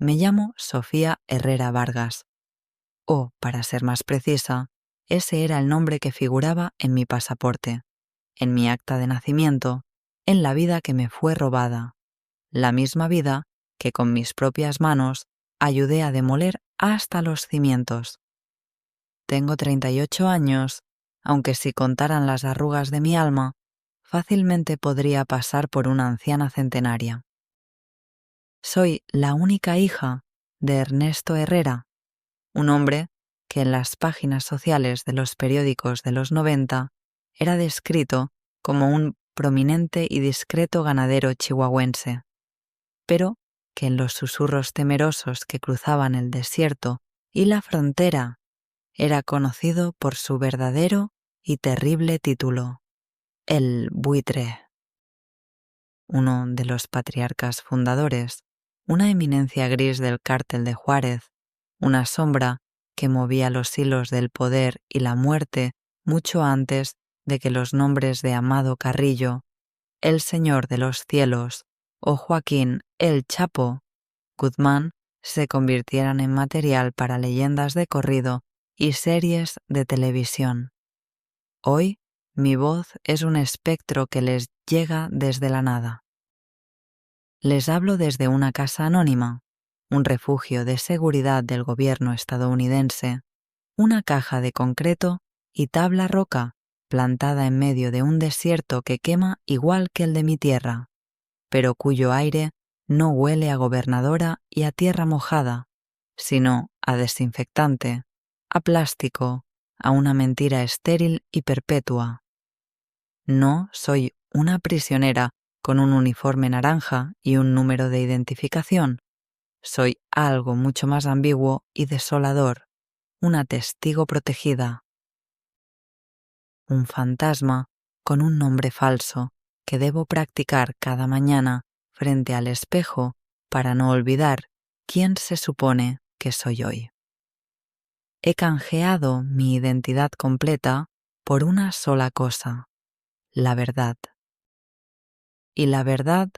Me llamo Sofía Herrera Vargas. O, para ser más precisa, ese era el nombre que figuraba en mi pasaporte, en mi acta de nacimiento, en la vida que me fue robada, la misma vida que con mis propias manos ayudé a demoler hasta los cimientos. Tengo 38 años, aunque si contaran las arrugas de mi alma, fácilmente podría pasar por una anciana centenaria. Soy la única hija de Ernesto Herrera, un hombre que en las páginas sociales de los periódicos de los 90 era descrito como un prominente y discreto ganadero chihuahuense, pero que en los susurros temerosos que cruzaban el desierto y la frontera era conocido por su verdadero y terrible título, el Buitre. Uno de los patriarcas fundadores, una eminencia gris del cártel de Juárez, una sombra que movía los hilos del poder y la muerte mucho antes de que los nombres de Amado Carrillo, el Señor de los Cielos o Joaquín el Chapo Guzmán se convirtieran en material para leyendas de corrido y series de televisión. Hoy mi voz es un espectro que les llega desde la nada. Les hablo desde una casa anónima, un refugio de seguridad del gobierno estadounidense, una caja de concreto y tabla roca plantada en medio de un desierto que quema igual que el de mi tierra, pero cuyo aire no huele a gobernadora y a tierra mojada, sino a desinfectante, a plástico, a una mentira estéril y perpetua. No soy una prisionera con un uniforme naranja y un número de identificación. Soy algo mucho más ambiguo y desolador, una testigo protegida. Un fantasma con un nombre falso que debo practicar cada mañana frente al espejo para no olvidar quién se supone que soy hoy. He canjeado mi identidad completa por una sola cosa, la verdad. Y la verdad,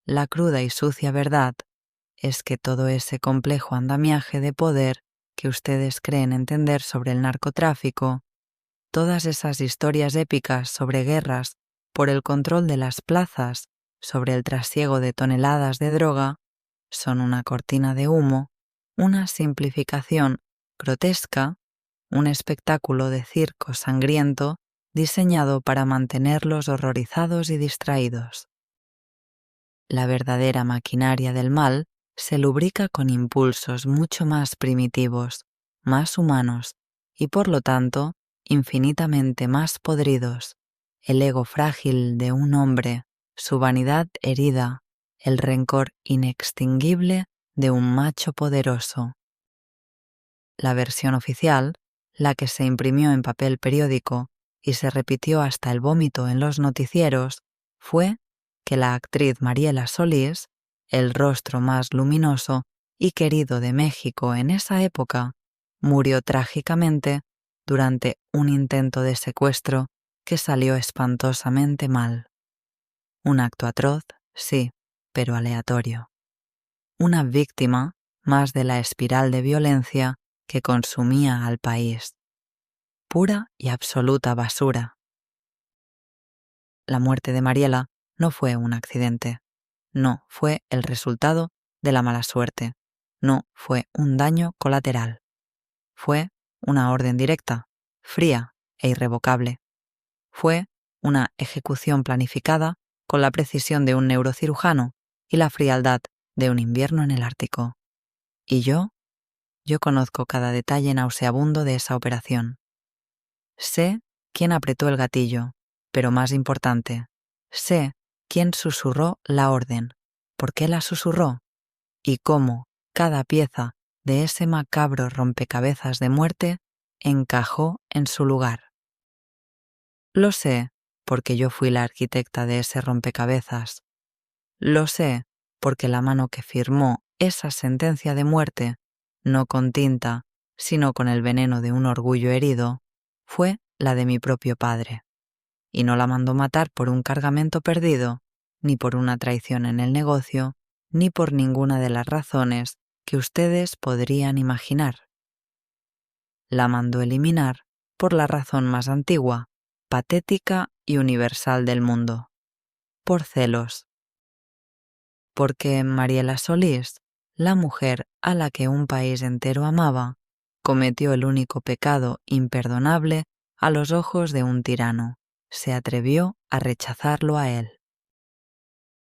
la cruda y sucia verdad, es que todo ese complejo andamiaje de poder que ustedes creen entender sobre el narcotráfico, todas esas historias épicas sobre guerras por el control de las plazas, sobre el trasiego de toneladas de droga, son una cortina de humo, una simplificación grotesca, un espectáculo de circo sangriento diseñado para mantenerlos horrorizados y distraídos. La verdadera maquinaria del mal se lubrica con impulsos mucho más primitivos, más humanos y, por lo tanto, infinitamente más podridos, el ego frágil de un hombre, su vanidad herida, el rencor inextinguible de un macho poderoso. La versión oficial, la que se imprimió en papel periódico y se repitió hasta el vómito en los noticieros, fue que la actriz Mariela Solís, el rostro más luminoso y querido de México en esa época, murió trágicamente durante un intento de secuestro que salió espantosamente mal. Un acto atroz, sí, pero aleatorio. Una víctima más de la espiral de violencia que consumía al país. Pura y absoluta basura. La muerte de Mariela no fue un accidente. No fue el resultado de la mala suerte. No fue un daño colateral. Fue una orden directa, fría e irrevocable. Fue una ejecución planificada con la precisión de un neurocirujano y la frialdad de un invierno en el Ártico. Y yo conozco cada detalle nauseabundo de esa operación. Sé quién apretó el gatillo, pero más importante, sé quién susurró la orden, por qué la susurró y cómo cada pieza de ese macabro rompecabezas de muerte encajó en su lugar. Lo sé porque yo fui la arquitecta de ese rompecabezas. Lo sé porque la mano que firmó esa sentencia de muerte, no con tinta, sino con el veneno de un orgullo herido, fue la de mi propio padre. Y no la mandó matar por un cargamento perdido, ni por una traición en el negocio, ni por ninguna de las razones que ustedes podrían imaginar. La mandó eliminar por la razón más antigua, patética y universal del mundo: por celos. Porque Mariela Solís, la mujer a la que un país entero amaba, cometió el único pecado imperdonable a los ojos de un tirano: se atrevió a rechazarlo a él.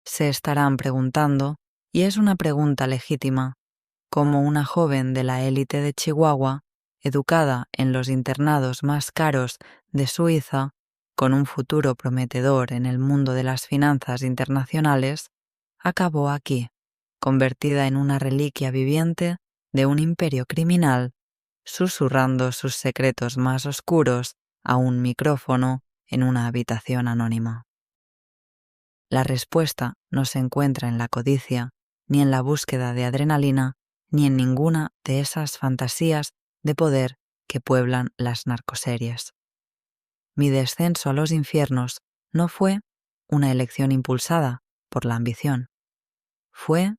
Se estarán preguntando, y es una pregunta legítima, cómo una joven de la élite de Chihuahua, educada en los internados más caros de Suiza, con un futuro prometedor en el mundo de las finanzas internacionales, acabó aquí, convertida en una reliquia viviente de un imperio criminal, susurrando sus secretos más oscuros a un micrófono en una habitación anónima. La respuesta no se encuentra en la codicia, ni en la búsqueda de adrenalina, ni en ninguna de esas fantasías de poder que pueblan las narcoseries. Mi descenso a los infiernos no fue una elección impulsada por la ambición. Fue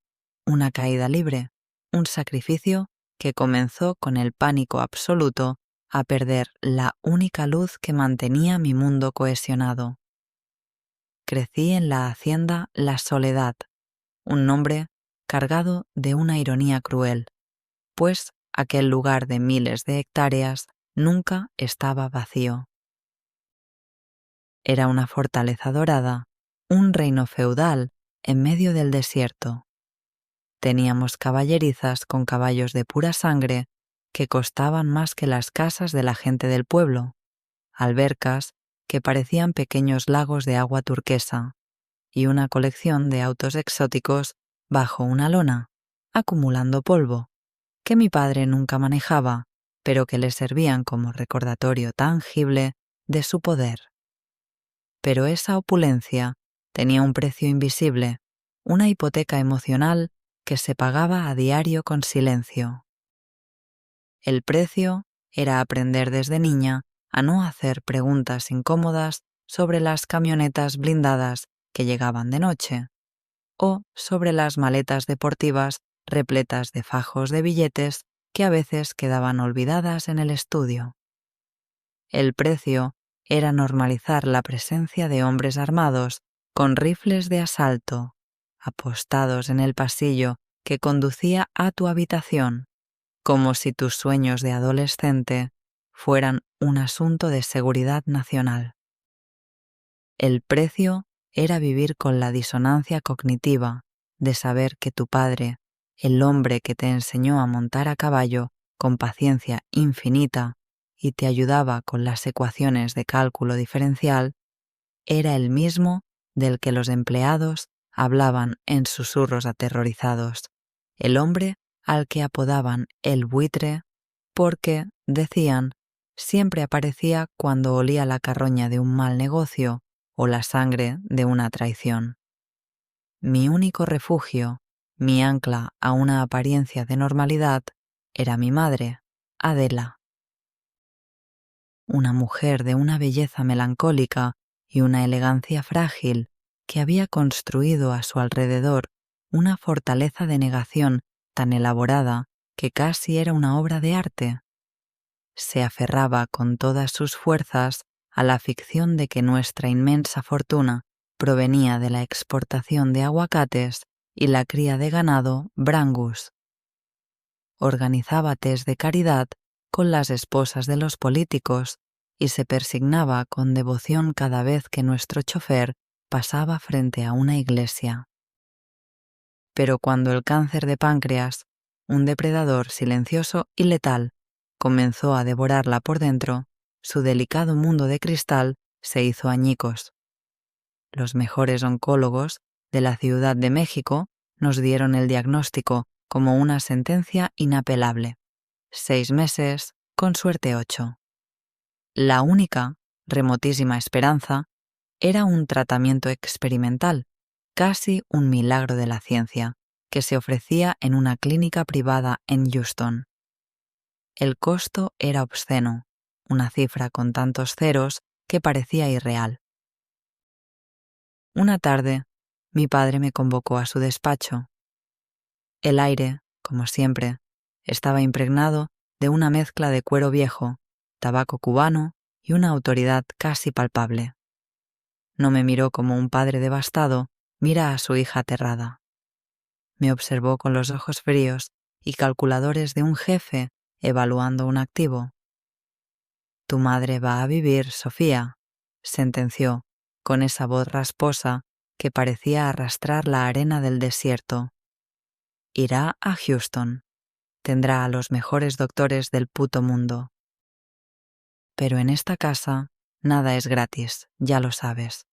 una caída libre, un sacrificio que comenzó con el pánico absoluto a perder la única luz que mantenía mi mundo cohesionado. Crecí en la hacienda La Soledad, un nombre cargado de una ironía cruel, pues aquel lugar de miles de hectáreas nunca estaba vacío. Era una fortaleza dorada, un reino feudal en medio del desierto. Teníamos caballerizas con caballos de pura sangre que costaban más que las casas de la gente del pueblo, albercas que parecían pequeños lagos de agua turquesa, y una colección de autos exóticos bajo una lona, acumulando polvo, que mi padre nunca manejaba, pero que le servían como recordatorio tangible de su poder. Pero esa opulencia tenía un precio invisible, una hipoteca emocional que se pagaba a diario con silencio. El precio era aprender desde niña a no hacer preguntas incómodas sobre las camionetas blindadas que llegaban de noche, o sobre las maletas deportivas repletas de fajos de billetes que a veces quedaban olvidadas en el estudio. El precio era normalizar la presencia de hombres armados con rifles de asalto, apostados en el pasillo que conducía a tu habitación, como si tus sueños de adolescente fueran un asunto de seguridad nacional. El precio era vivir con la disonancia cognitiva de saber que tu padre, el hombre que te enseñó a montar a caballo con paciencia infinita y te ayudaba con las ecuaciones de cálculo diferencial, era el mismo del que los empleados hablaban en susurros aterrorizados, el hombre al que apodaban el buitre porque, decían, siempre aparecía cuando olía la carroña de un mal negocio o la sangre de una traición. Mi único refugio, mi ancla a una apariencia de normalidad, era mi madre, Adela. Una mujer de una belleza melancólica y una elegancia frágil que había construido a su alrededor una fortaleza de negación tan elaborada que casi era una obra de arte. Se aferraba con todas sus fuerzas a la ficción de que nuestra inmensa fortuna provenía de la exportación de aguacates y la cría de ganado Brangus. Organizaba tés de caridad con las esposas de los políticos y se persignaba con devoción cada vez que nuestro chofer pasaba frente a una iglesia. Pero cuando el cáncer de páncreas, un depredador silencioso y letal, comenzó a devorarla por dentro, su delicado mundo de cristal se hizo añicos. Los mejores oncólogos de la Ciudad de México nos dieron el diagnóstico como una sentencia inapelable: 6 meses, con suerte 8. La única, remotísima esperanza era un tratamiento experimental, casi un milagro de la ciencia, que se ofrecía en una clínica privada en Houston. El costo era obsceno, una cifra con tantos ceros que parecía irreal. Una tarde, mi padre me convocó a su despacho. El aire como siempre, estaba impregnado de una mezcla de cuero viejo, tabaco cubano y una autoridad casi palpable. No me miró como un padre devastado mira a su hija aterrada. Me observó con los ojos fríos y calculadores de un jefe evaluando un activo. «Tu madre va a vivir, Sofía», sentenció, con esa voz rasposa que parecía arrastrar la arena del desierto. «Irá a Houston. Tendrá a los mejores doctores del puto mundo. Pero en esta casa nada es gratis, ya lo sabes.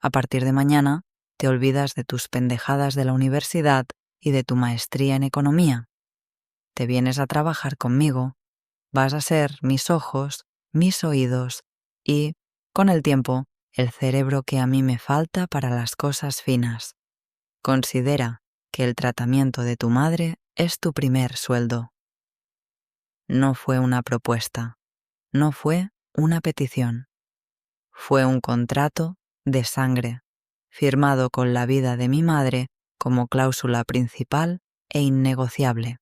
A partir de mañana te olvidas de tus pendejadas de la universidad y de tu maestría en economía. Te vienes a trabajar conmigo, vas a ser mis ojos, mis oídos y, con el tiempo, el cerebro que a mí me falta para las cosas finas. Considera que el tratamiento de tu madre es tu primer sueldo». No fue una propuesta, no fue una petición. Fue un contrato de sangre, firmado con la vida de mi madre como cláusula principal e innegociable.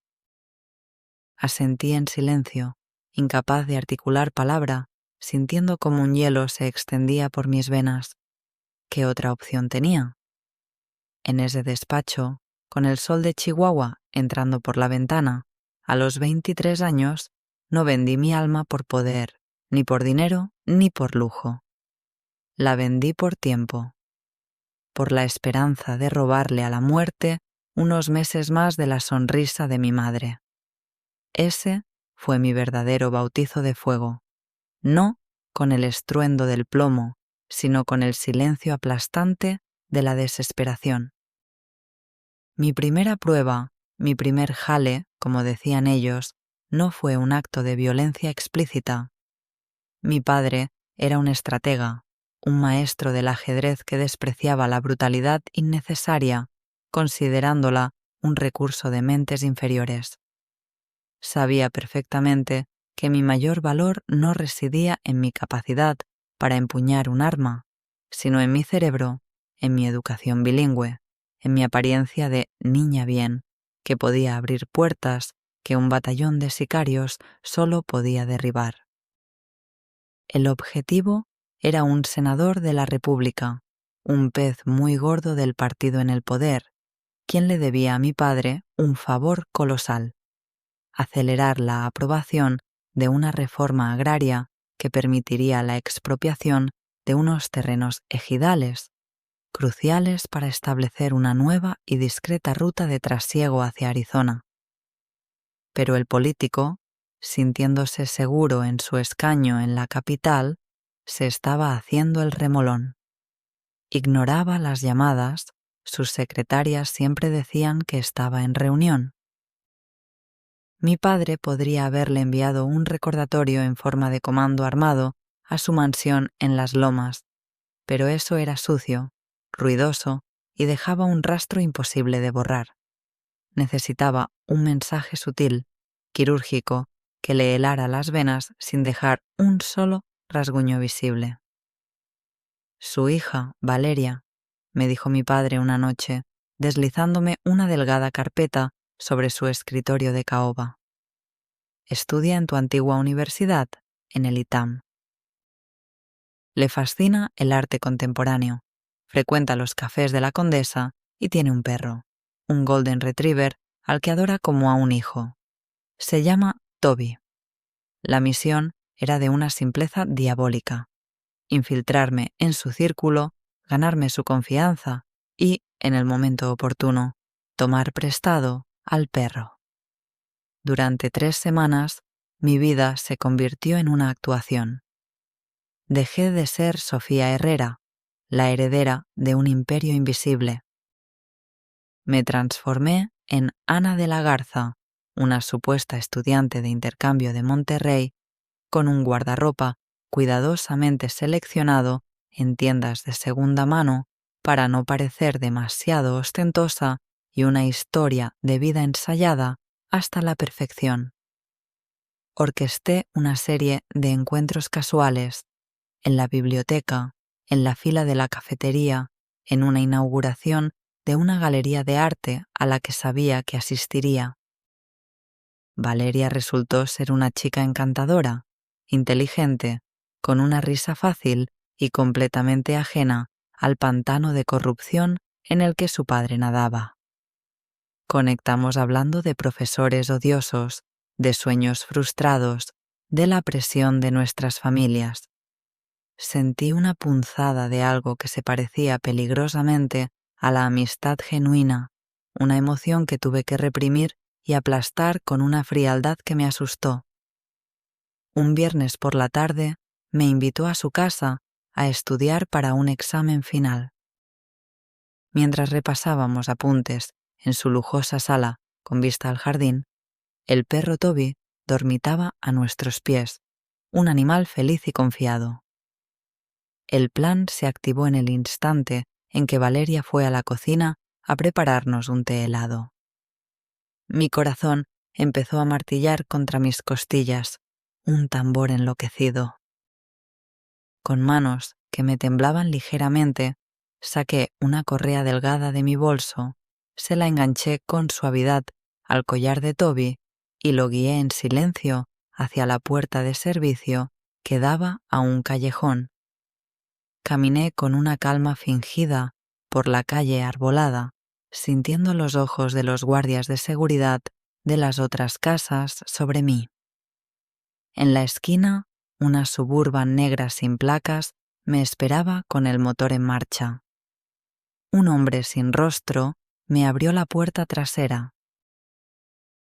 Asentí en silencio, incapaz de articular palabra, sintiendo como un hielo se extendía por mis venas. ¿Qué otra opción tenía? En ese despacho, con el sol de Chihuahua entrando por la ventana, a los 23 años, no vendí mi alma por poder, ni por dinero, ni por lujo. La vendí por tiempo, por la esperanza de robarle a la muerte unos meses más de la sonrisa de mi madre. Ese fue mi verdadero bautizo de fuego, no con el estruendo del plomo, sino con el silencio aplastante de la desesperación. Mi primera prueba, mi primer jale, como decían ellos, no fue un acto de violencia explícita. Mi padre era un estratega, un maestro del ajedrez que despreciaba la brutalidad innecesaria, considerándola un recurso de mentes inferiores. Sabía perfectamente que mi mayor valor no residía en mi capacidad para empuñar un arma, sino en mi cerebro, en mi educación bilingüe, en mi apariencia de niña bien, que podía abrir puertas que un batallón de sicarios solo podía derribar. El objetivo era un senador de la República, un pez muy gordo del partido en el poder, quien le debía a mi padre un favor colosal: acelerar la aprobación de una reforma agraria que permitiría la expropiación de unos terrenos ejidales, cruciales para establecer una nueva y discreta ruta de trasiego hacia Arizona. Pero el político, sintiéndose seguro en su escaño en la capital, se estaba haciendo el remolón. Ignoraba las llamadas, sus secretarias siempre decían que estaba en reunión. Mi padre podría haberle enviado un recordatorio en forma de comando armado a su mansión en Las Lomas, pero eso era sucio, ruidoso y dejaba un rastro imposible de borrar. Necesitaba un mensaje sutil, quirúrgico, que le helara las venas sin dejar un solo rasguño visible. «Su hija, Valeria», me dijo mi padre una noche, deslizándome una delgada carpeta sobre su escritorio de caoba. «Estudia en tu antigua universidad, en el ITAM. Le fascina el arte contemporáneo, frecuenta los cafés de la Condesa y tiene un perro, un Golden Retriever al que adora como a un hijo. Se llama Toby. La misión era de una simpleza diabólica: infiltrarme en su círculo, ganarme su confianza y, en el momento oportuno, tomar prestado al perro. Durante 3 semanas, mi vida se convirtió en una actuación. Dejé de ser Sofía Herrera, la heredera de un imperio invisible. Me transformé en Ana de la Garza, una supuesta estudiante de intercambio de Monterrey, con un guardarropa cuidadosamente seleccionado en tiendas de segunda mano para no parecer demasiado ostentosa y una historia de vida ensayada hasta la perfección. Orquesté una serie de encuentros casuales, en la biblioteca, en la fila de la cafetería, en una inauguración de una galería de arte a la que sabía que asistiría. Valeria resultó ser una chica encantadora, inteligente, con una risa fácil y completamente ajena al pantano de corrupción en el que su padre nadaba. Conectamos hablando de profesores odiosos, de sueños frustrados, de la presión de nuestras familias. Sentí una punzada de algo que se parecía peligrosamente a la amistad genuina, una emoción que tuve que reprimir y aplastar con una frialdad que me asustó. Un viernes por la tarde me invitó a su casa a estudiar para un examen final. Mientras repasábamos apuntes en su lujosa sala con vista al jardín, el perro Toby dormitaba a nuestros pies, un animal feliz y confiado. El plan se activó en el instante en que Valeria fue a la cocina a prepararnos un té helado. Mi corazón empezó a martillar contra mis costillas, un tambor enloquecido. Con manos que me temblaban ligeramente, saqué una correa delgada de mi bolso, se la enganché con suavidad al collar de Toby y lo guié en silencio hacia la puerta de servicio que daba a un callejón. Caminé con una calma fingida por la calle arbolada, sintiendo los ojos de los guardias de seguridad de las otras casas sobre mí. En la esquina, una Suburban negra sin placas me esperaba con el motor en marcha. Un hombre sin rostro me abrió la puerta trasera.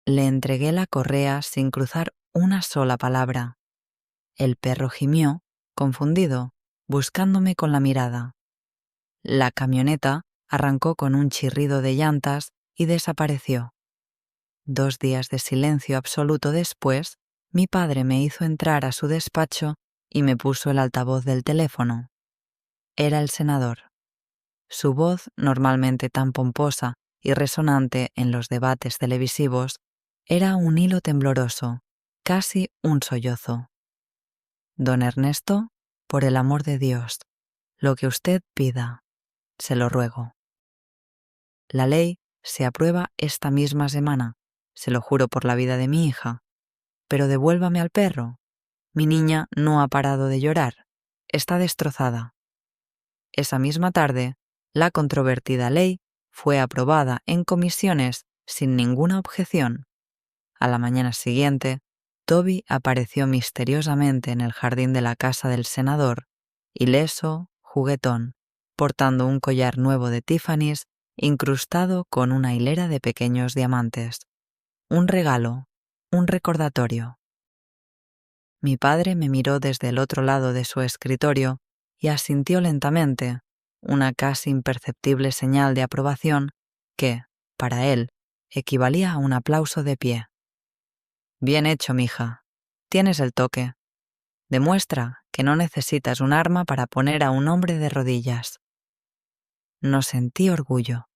Le entregué la correa sin cruzar una sola palabra. El perro gimió, confundido, buscándome con la mirada. La camioneta arrancó con un chirrido de llantas y desapareció. 2 días de silencio absoluto después, mi padre me hizo entrar a su despacho y me puso el altavoz del teléfono. Era el senador. Su voz, normalmente tan pomposa y resonante en los debates televisivos, era un hilo tembloroso, casi un sollozo. Don Ernesto, por el amor de Dios, lo que usted pida, se lo ruego. La ley se aprueba esta misma semana, se lo juro por la vida de mi hija, pero devuélvame al perro. Mi niña no ha parado de llorar, está destrozada. Esa misma tarde, la controvertida ley fue aprobada en comisiones sin ninguna objeción. A la mañana siguiente, Toby apareció misteriosamente en el jardín de la casa del senador, ileso, juguetón, portando un collar nuevo de Tiffany's incrustado con una hilera de pequeños diamantes. Un regalo, un recordatorio. Mi padre me miró desde el otro lado de su escritorio y asintió lentamente, una casi imperceptible señal de aprobación que, para él, equivalía a un aplauso de pie. Bien hecho, mija. Tienes el toque. Demuestra que no necesitas un arma para poner a un hombre de rodillas. No sentí orgullo.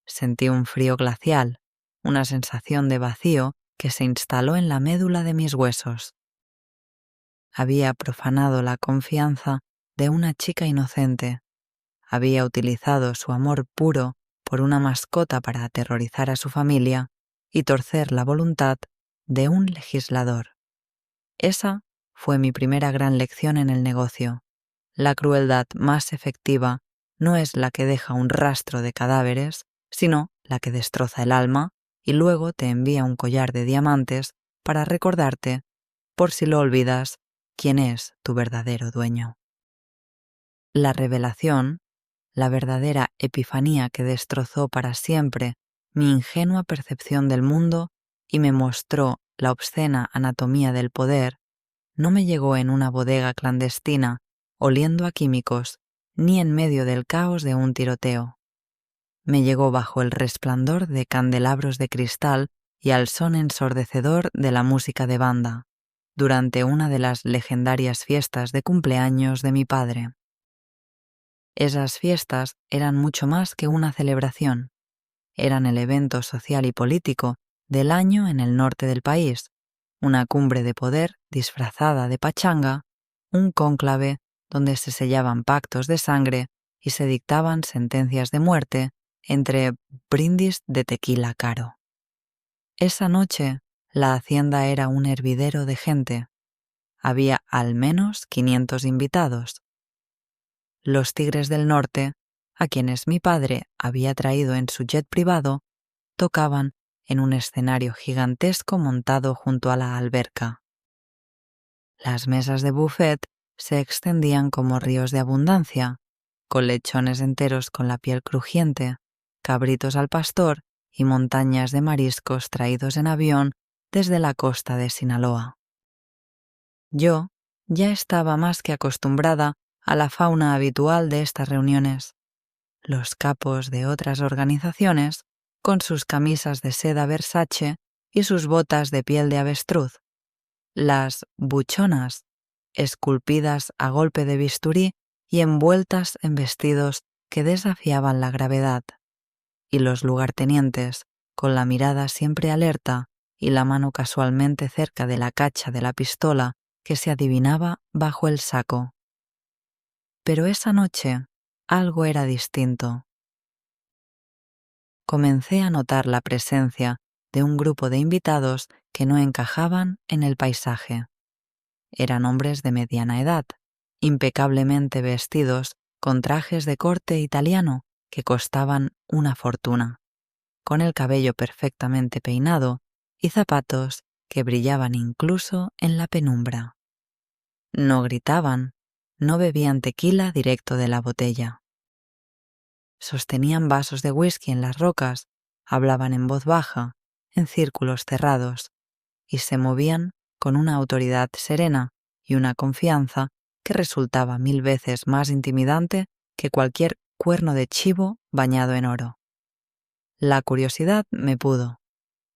Sentí un frío glacial, una sensación de vacío que se instaló en la médula de mis huesos. Había profanado la confianza de una chica inocente. Había utilizado su amor puro por una mascota para aterrorizar a su familia y torcer la voluntad de un legislador. Esa fue mi primera gran lección en el negocio. La crueldad más efectiva no es la que deja un rastro de cadáveres, sino la que destroza el alma y luego te envía un collar de diamantes para recordarte, por si lo olvidas, quién es tu verdadero dueño. La revelación, la verdadera epifanía que destrozó para siempre mi ingenua percepción del mundo y me mostró la obscena anatomía del poder, no me llegó en una bodega clandestina, oliendo a químicos, ni en medio del caos de un tiroteo. Me llegó bajo el resplandor de candelabros de cristal y al son ensordecedor de la música de banda, durante una de las legendarias fiestas de cumpleaños de mi padre. Esas fiestas eran mucho más que una celebración. Eran el evento social y político del año en el norte del país, una cumbre de poder disfrazada de pachanga, un cónclave donde se sellaban pactos de sangre y se dictaban sentencias de muerte entre brindis de tequila caro. Esa noche la hacienda era un hervidero de gente. Había al menos 500 invitados. Los Tigres del Norte, a quienes mi padre había traído en su jet privado, tocaban en un escenario gigantesco montado junto a la alberca. Las mesas de buffet se extendían como ríos de abundancia, con lechones enteros con la piel crujiente, cabritos al pastor y montañas de mariscos traídos en avión desde la costa de Sinaloa. Yo ya estaba más que acostumbrada a la fauna habitual de estas reuniones. Los capos de otras organizaciones, con sus camisas de seda Versace y sus botas de piel de avestruz. Las buchonas, esculpidas a golpe de bisturí y envueltas en vestidos que desafiaban la gravedad. Y los lugartenientes, con la mirada siempre alerta y la mano casualmente cerca de la cacha de la pistola que se adivinaba bajo el saco. Pero esa noche algo era distinto. Comencé a notar la presencia de un grupo de invitados que no encajaban en el paisaje. Eran hombres de mediana edad, impecablemente vestidos con trajes de corte italiano que costaban una fortuna, con el cabello perfectamente peinado y zapatos que brillaban incluso en la penumbra. No gritaban, no bebían tequila directo de la botella. Sostenían vasos de whisky en las rocas, hablaban en voz baja, en círculos cerrados, y se movían con una autoridad serena y una confianza que resultaba 1000 veces más intimidante que cualquier cuerno de chivo bañado en oro. La curiosidad me pudo.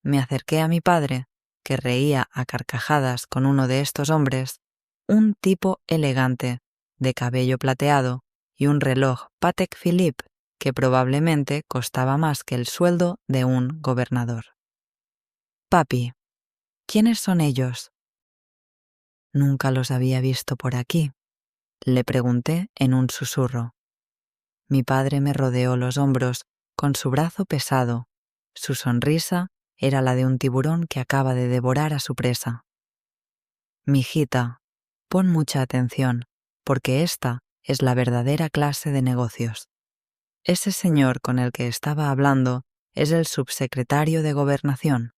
Me acerqué a mi padre, que reía a carcajadas con uno de estos hombres, un tipo elegante, de cabello plateado y un reloj Patek Philippe que probablemente costaba más que el sueldo de un gobernador. «Papi, ¿quiénes son ellos?» «Nunca los había visto por aquí», le pregunté en un susurro. Mi padre me rodeó los hombros con su brazo pesado. Su sonrisa era la de un tiburón que acaba de devorar a su presa. «Mijita, pon mucha atención, porque esta es la verdadera clase de negocios. Ese señor con el que estaba hablando es el subsecretario de Gobernación.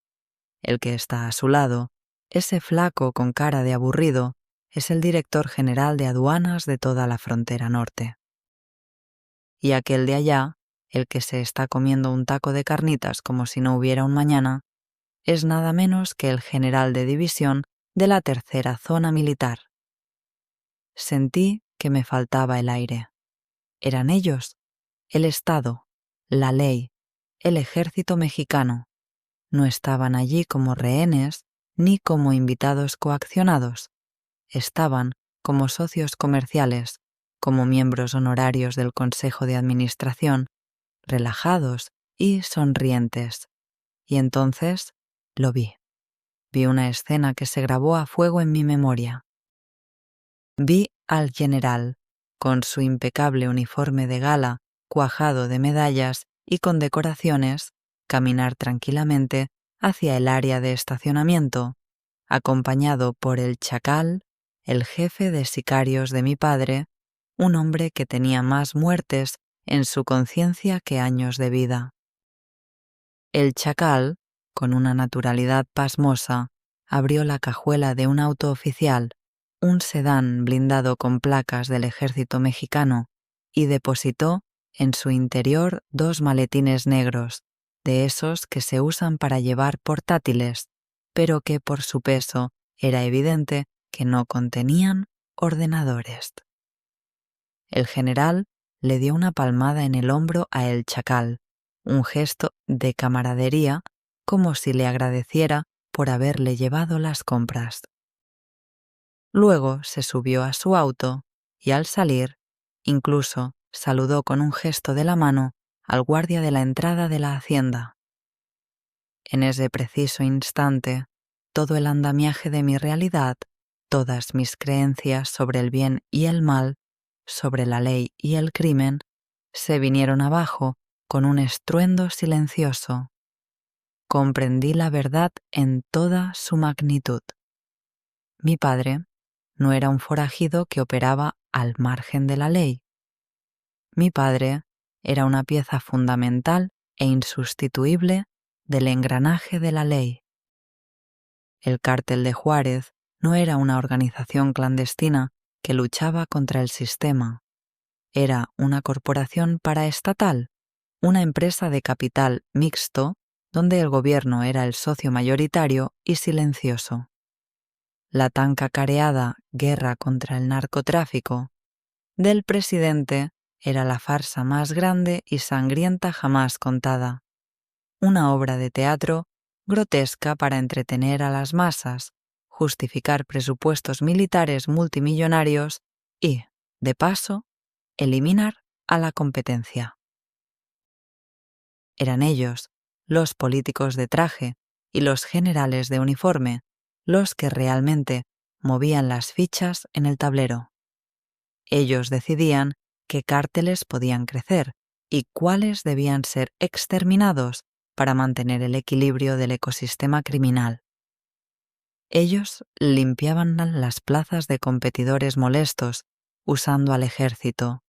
El que está a su lado, ese flaco con cara de aburrido, es el director general de aduanas de toda la frontera norte. Y aquel de allá, el que se está comiendo un taco de carnitas como si no hubiera un mañana, es nada menos que el general de división de la tercera zona militar». Sentí que me faltaba el aire. Eran ellos, el Estado, la ley, el ejército mexicano. No estaban allí como rehenes ni como invitados coaccionados. Estaban como socios comerciales, como miembros honorarios del Consejo de Administración, relajados y sonrientes. Y entonces lo vi. Vi una escena que se grabó a fuego en mi memoria. Vi al general, con su impecable uniforme de gala, cuajado de medallas y con decoraciones, caminar tranquilamente hacia el área de estacionamiento, acompañado por el chacal, el jefe de sicarios de mi padre, un hombre que tenía más muertes en su conciencia que años de vida. El chacal, con una naturalidad pasmosa, abrió la cajuela de un auto oficial, un sedán blindado con placas del ejército mexicano, y depositó en su interior 2 maletines negros, de esos que se usan para llevar portátiles, pero que por su peso era evidente que no contenían ordenadores. El general le dio una palmada en el hombro a el chacal, un gesto de camaradería, como si le agradeciera por haberle llevado las compras. Luego se subió a su auto y al salir, incluso saludó con un gesto de la mano al guardia de la entrada de la hacienda. En ese preciso instante, todo el andamiaje de mi realidad, todas mis creencias sobre el bien y el mal, sobre la ley y el crimen, se vinieron abajo con un estruendo silencioso. Comprendí la verdad en toda su magnitud. Mi padre no era un forajido que operaba al margen de la ley. Mi padre era una pieza fundamental e insustituible del engranaje de la ley. El Cártel de Juárez no era una organización clandestina que luchaba contra el sistema. Era una corporación paraestatal, una empresa de capital mixto donde el gobierno era el socio mayoritario y silencioso. La tan cacareada guerra contra el narcotráfico del presidente era la farsa más grande y sangrienta jamás contada. Una obra de teatro grotesca para entretener a las masas, justificar presupuestos militares multimillonarios y, de paso, eliminar a la competencia. Eran ellos, los políticos de traje y los generales de uniforme, los que realmente movían las fichas en el tablero. Ellos decidían qué cárteles podían crecer y cuáles debían ser exterminados para mantener el equilibrio del ecosistema criminal. Ellos limpiaban las plazas de competidores molestos usando al ejército,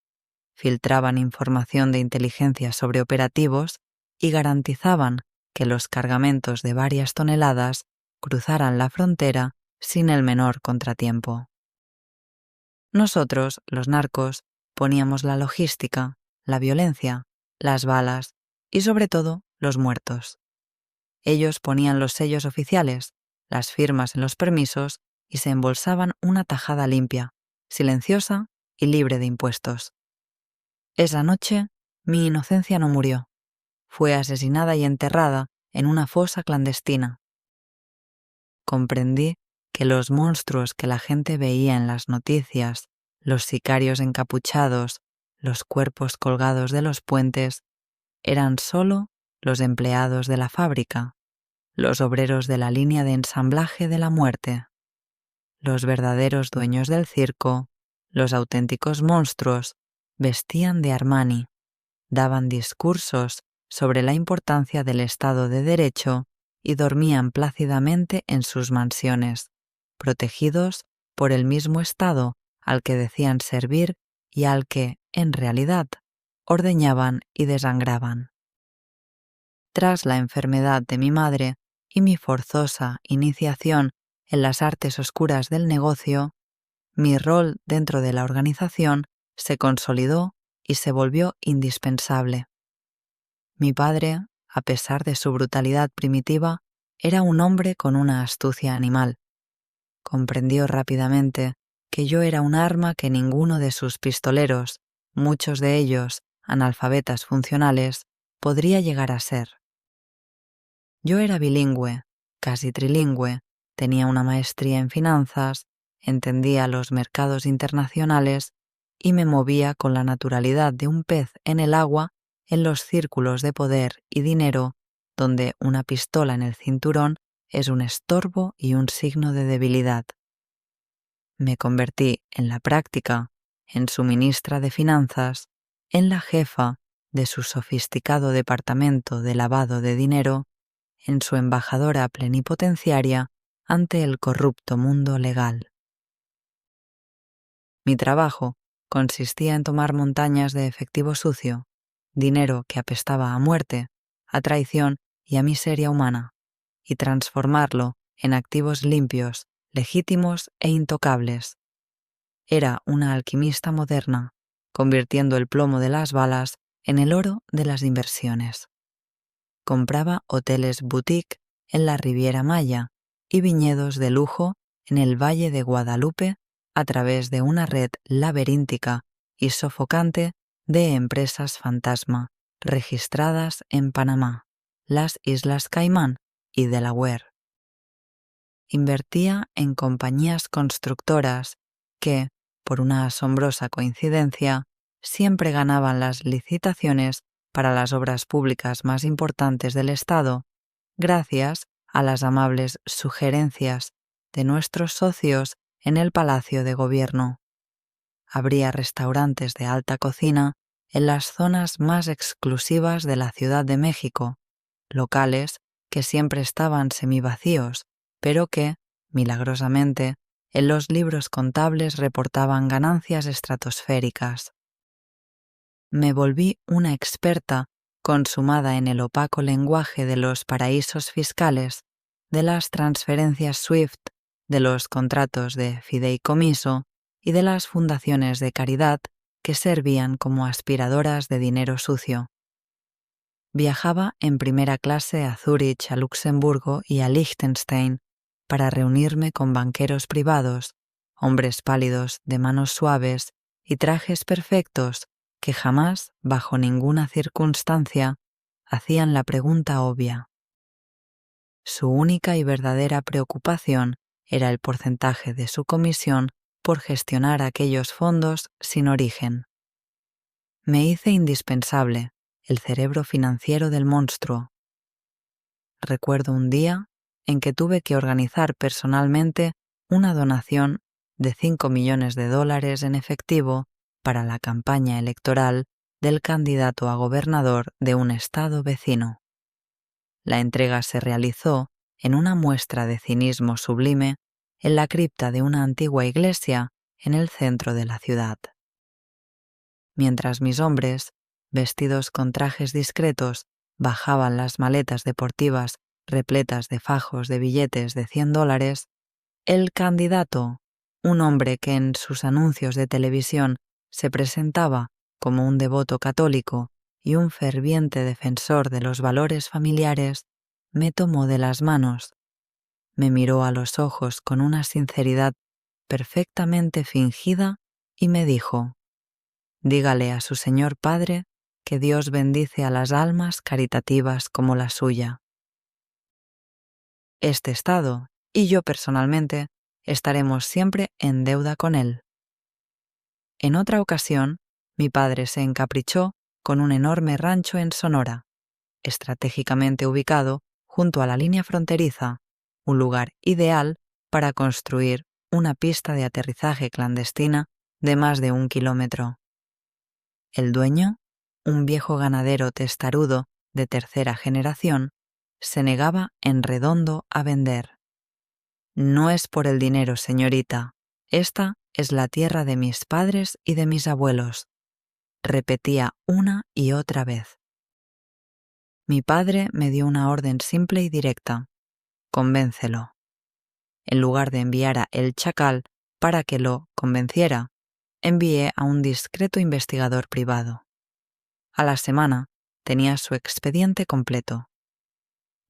filtraban información de inteligencia sobre operativos y garantizaban que los cargamentos de varias toneladas cruzaran la frontera sin el menor contratiempo. Nosotros, los narcos, poníamos la logística, la violencia, las balas y, sobre todo, los muertos. Ellos ponían los sellos oficiales, las firmas en los permisos y se embolsaban una tajada limpia, silenciosa y libre de impuestos. Esa noche, mi inocencia no murió. Fue asesinada y enterrada en una fosa clandestina. Comprendí que los monstruos que la gente veía en las noticias, los sicarios encapuchados, los cuerpos colgados de los puentes, eran solo los empleados de la fábrica, los obreros de la línea de ensamblaje de la muerte. Los verdaderos dueños del circo, los auténticos monstruos, vestían de Armani, daban discursos sobre la importancia del Estado de Derecho y dormían plácidamente en sus mansiones, protegidos por el mismo Estado al que decían servir y al que, en realidad, ordeñaban y desangraban. Tras la enfermedad de mi madre y mi forzosa iniciación en las artes oscuras del negocio, mi rol dentro de la organización se consolidó y se volvió indispensable. Mi padre, a pesar de su brutalidad primitiva, era un hombre con una astucia animal. Comprendió rápidamente que yo era un arma que ninguno de sus pistoleros, muchos de ellos analfabetas funcionales, podría llegar a ser. Yo era bilingüe, casi trilingüe, tenía una maestría en finanzas, entendía los mercados internacionales y me movía con la naturalidad de un pez en el agua en los círculos de poder y dinero donde una pistola en el cinturón es un estorbo y un signo de debilidad. Me convertí en la práctica en su ministra de Finanzas, en la jefa de su sofisticado departamento de lavado de dinero, en su embajadora plenipotenciaria ante el corrupto mundo legal. Mi trabajo consistía en tomar montañas de efectivo sucio, dinero que apestaba a muerte, a traición y a miseria humana, y transformarlo en activos limpios, legítimos e intocables. Era una alquimista moderna, convirtiendo el plomo de las balas en el oro de las inversiones. Compraba hoteles boutique en la Riviera Maya y viñedos de lujo en el Valle de Guadalupe a través de una red laberíntica y sofocante de empresas fantasma registradas en Panamá, las Islas Caimán y Delaware. Invertía en compañías constructoras que, por una asombrosa coincidencia, siempre ganaban las licitaciones para las obras públicas más importantes del Estado, gracias a las amables sugerencias de nuestros socios en el Palacio de Gobierno. Abría restaurantes de alta cocina en las zonas más exclusivas de la Ciudad de México, locales que siempre estaban semivacíos, pero que, milagrosamente, en los libros contables reportaban ganancias estratosféricas. Me volví una experta consumada en el opaco lenguaje de los paraísos fiscales, de las transferencias SWIFT, de los contratos de fideicomiso y de las fundaciones de caridad que servían como aspiradoras de dinero sucio. Viajaba en primera clase a Zúrich, a Luxemburgo y a Liechtenstein para reunirme con banqueros privados, hombres pálidos de manos suaves y trajes perfectos que jamás, bajo ninguna circunstancia, hacían la pregunta obvia. Su única y verdadera preocupación era el porcentaje de su comisión por gestionar aquellos fondos sin origen. Me hice indispensable, el cerebro financiero del monstruo. Recuerdo un día en que tuve que organizar personalmente una donación de $5 millones en efectivo para la campaña electoral del candidato a gobernador de un estado vecino. La entrega se realizó en una muestra de cinismo sublime en la cripta de una antigua iglesia en el centro de la ciudad. Mientras mis hombres, vestidos con trajes discretos, bajaban las maletas deportivas repletas de fajos de billetes de $100, el candidato, un hombre que en sus anuncios de televisión se presentaba como un devoto católico y un ferviente defensor de los valores familiares, me tomó de las manos, me miró a los ojos con una sinceridad perfectamente fingida y me dijo: «Dígale a su señor padre que Dios bendice a las almas caritativas como la suya. Este Estado, y yo personalmente, estaremos siempre en deuda con él». En otra ocasión, mi padre se encaprichó con un enorme rancho en Sonora, estratégicamente ubicado junto a la línea fronteriza, un lugar ideal para construir una pista de aterrizaje clandestina de más de 1 kilómetro. El dueño, un viejo ganadero testarudo de tercera generación, se negaba en redondo a vender. «No es por el dinero, señorita. Esta es la tierra de mis padres y de mis abuelos», repetía una y otra vez. Mi padre me dio una orden simple y directa: «Convéncelo». En lugar de enviar a El Chacal para que lo convenciera, envié a un discreto investigador privado. A la semana tenía su expediente completo.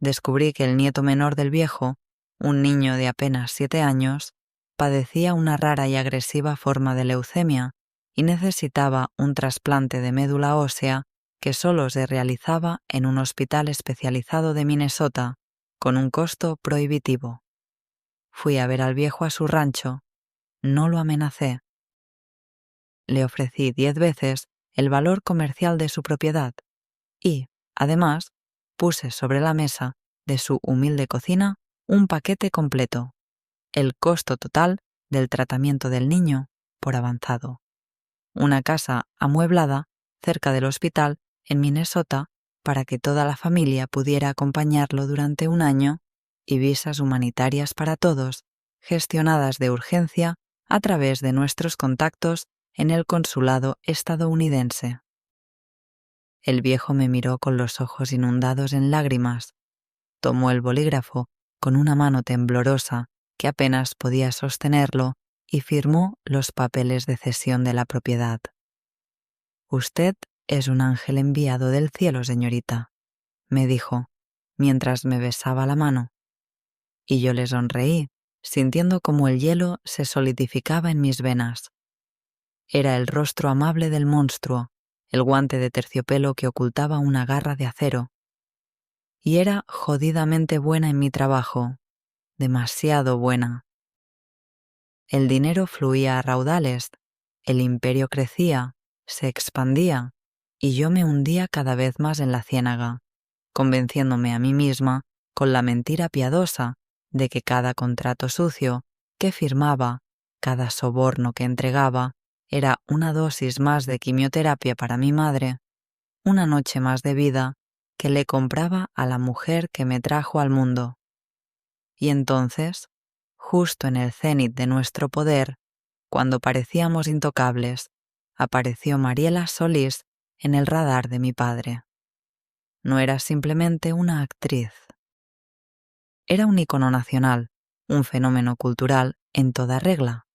Descubrí que el nieto menor del viejo, un niño de apenas 7 años, padecía una rara y agresiva forma de leucemia y necesitaba un trasplante de médula ósea que solo se realizaba en un hospital especializado de Minnesota, con un costo prohibitivo. Fui a ver al viejo a su rancho. No lo amenacé. Le ofrecí 10 veces el valor comercial de su propiedad y, además, puse sobre la mesa de su humilde cocina un paquete completo, el costo total del tratamiento del niño por avanzado, una casa amueblada cerca del hospital en Minnesota para que toda la familia pudiera acompañarlo durante 1 año y visas humanitarias para todos, gestionadas de urgencia a través de nuestros contactos en el consulado estadounidense. El viejo me miró con los ojos inundados en lágrimas, tomó el bolígrafo con una mano temblorosa que apenas podía sostenerlo y firmó los papeles de cesión de la propiedad. «Usted es un ángel enviado del cielo, señorita», me dijo, mientras me besaba la mano. Y yo le sonreí, sintiendo como el hielo se solidificaba en mis venas. Era el rostro amable del monstruo, el guante de terciopelo que ocultaba una garra de acero. Y era jodidamente buena en mi trabajo, demasiado buena. El dinero fluía a raudales, el imperio crecía, se expandía, y yo me hundía cada vez más en la ciénaga, convenciéndome a mí misma con la mentira piadosa de que cada contrato sucio que firmaba, cada soborno que entregaba, era una dosis más de quimioterapia para mi madre, una noche más de vida que le compraba a la mujer que me trajo al mundo. Y entonces, justo en el cenit de nuestro poder, cuando parecíamos intocables, apareció Mariela Solís en el radar de mi padre. No era simplemente una actriz. Era un icono nacional, un fenómeno cultural en toda regla.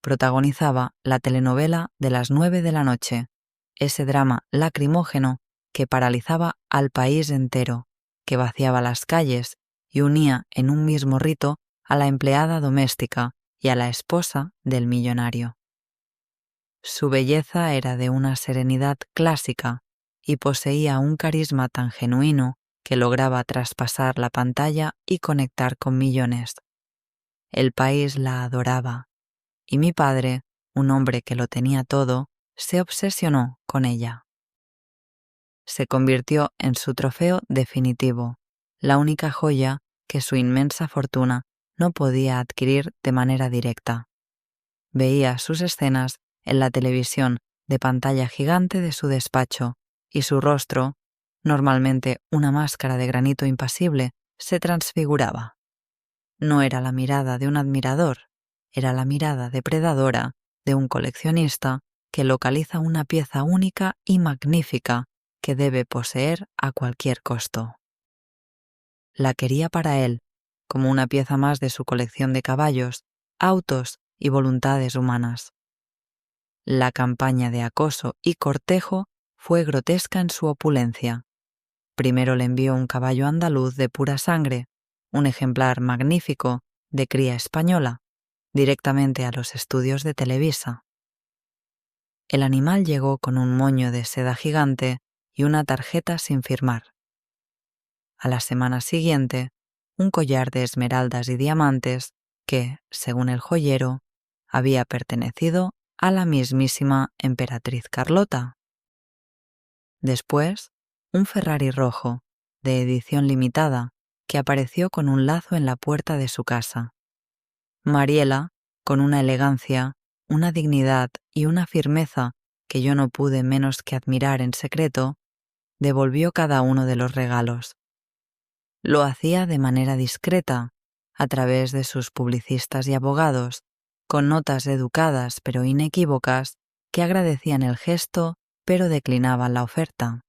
Protagonizaba la telenovela de las 9 de la noche, ese drama lacrimógeno que paralizaba al país entero, que vaciaba las calles y unía en un mismo rito a la empleada doméstica y a la esposa del millonario. Su belleza era de una serenidad clásica y poseía un carisma tan genuino que lograba traspasar la pantalla y conectar con millones. El país la adoraba, y mi padre, un hombre que lo tenía todo, se obsesionó con ella. Se convirtió en su trofeo definitivo, la única joya que su inmensa fortuna no podía adquirir de manera directa. Veía sus escenas en la televisión de pantalla gigante de su despacho y su rostro, normalmente una máscara de granito impasible, se transfiguraba. No era la mirada de un admirador, era la mirada depredadora de un coleccionista que localiza una pieza única y magnífica que debe poseer a cualquier costo. La quería para él, como una pieza más de su colección de caballos, autos y voluntades humanas. La campaña de acoso y cortejo fue grotesca en su opulencia. Primero le envió un caballo andaluz de pura sangre, un ejemplar magnífico de cría española, directamente a los estudios de Televisa. El animal llegó con un moño de seda gigante y una tarjeta sin firmar. A la semana siguiente, un collar de esmeraldas y diamantes que, según el joyero, había pertenecido a la mismísima emperatriz Carlota. Después, un Ferrari rojo, de edición limitada, que apareció con un lazo en la puerta de su casa. Mariela, con una elegancia, una dignidad y una firmeza que yo no pude menos que admirar en secreto, devolvió cada uno de los regalos. Lo hacía de manera discreta, a través de sus publicistas y abogados, con notas educadas pero inequívocas que agradecían el gesto pero declinaban la oferta.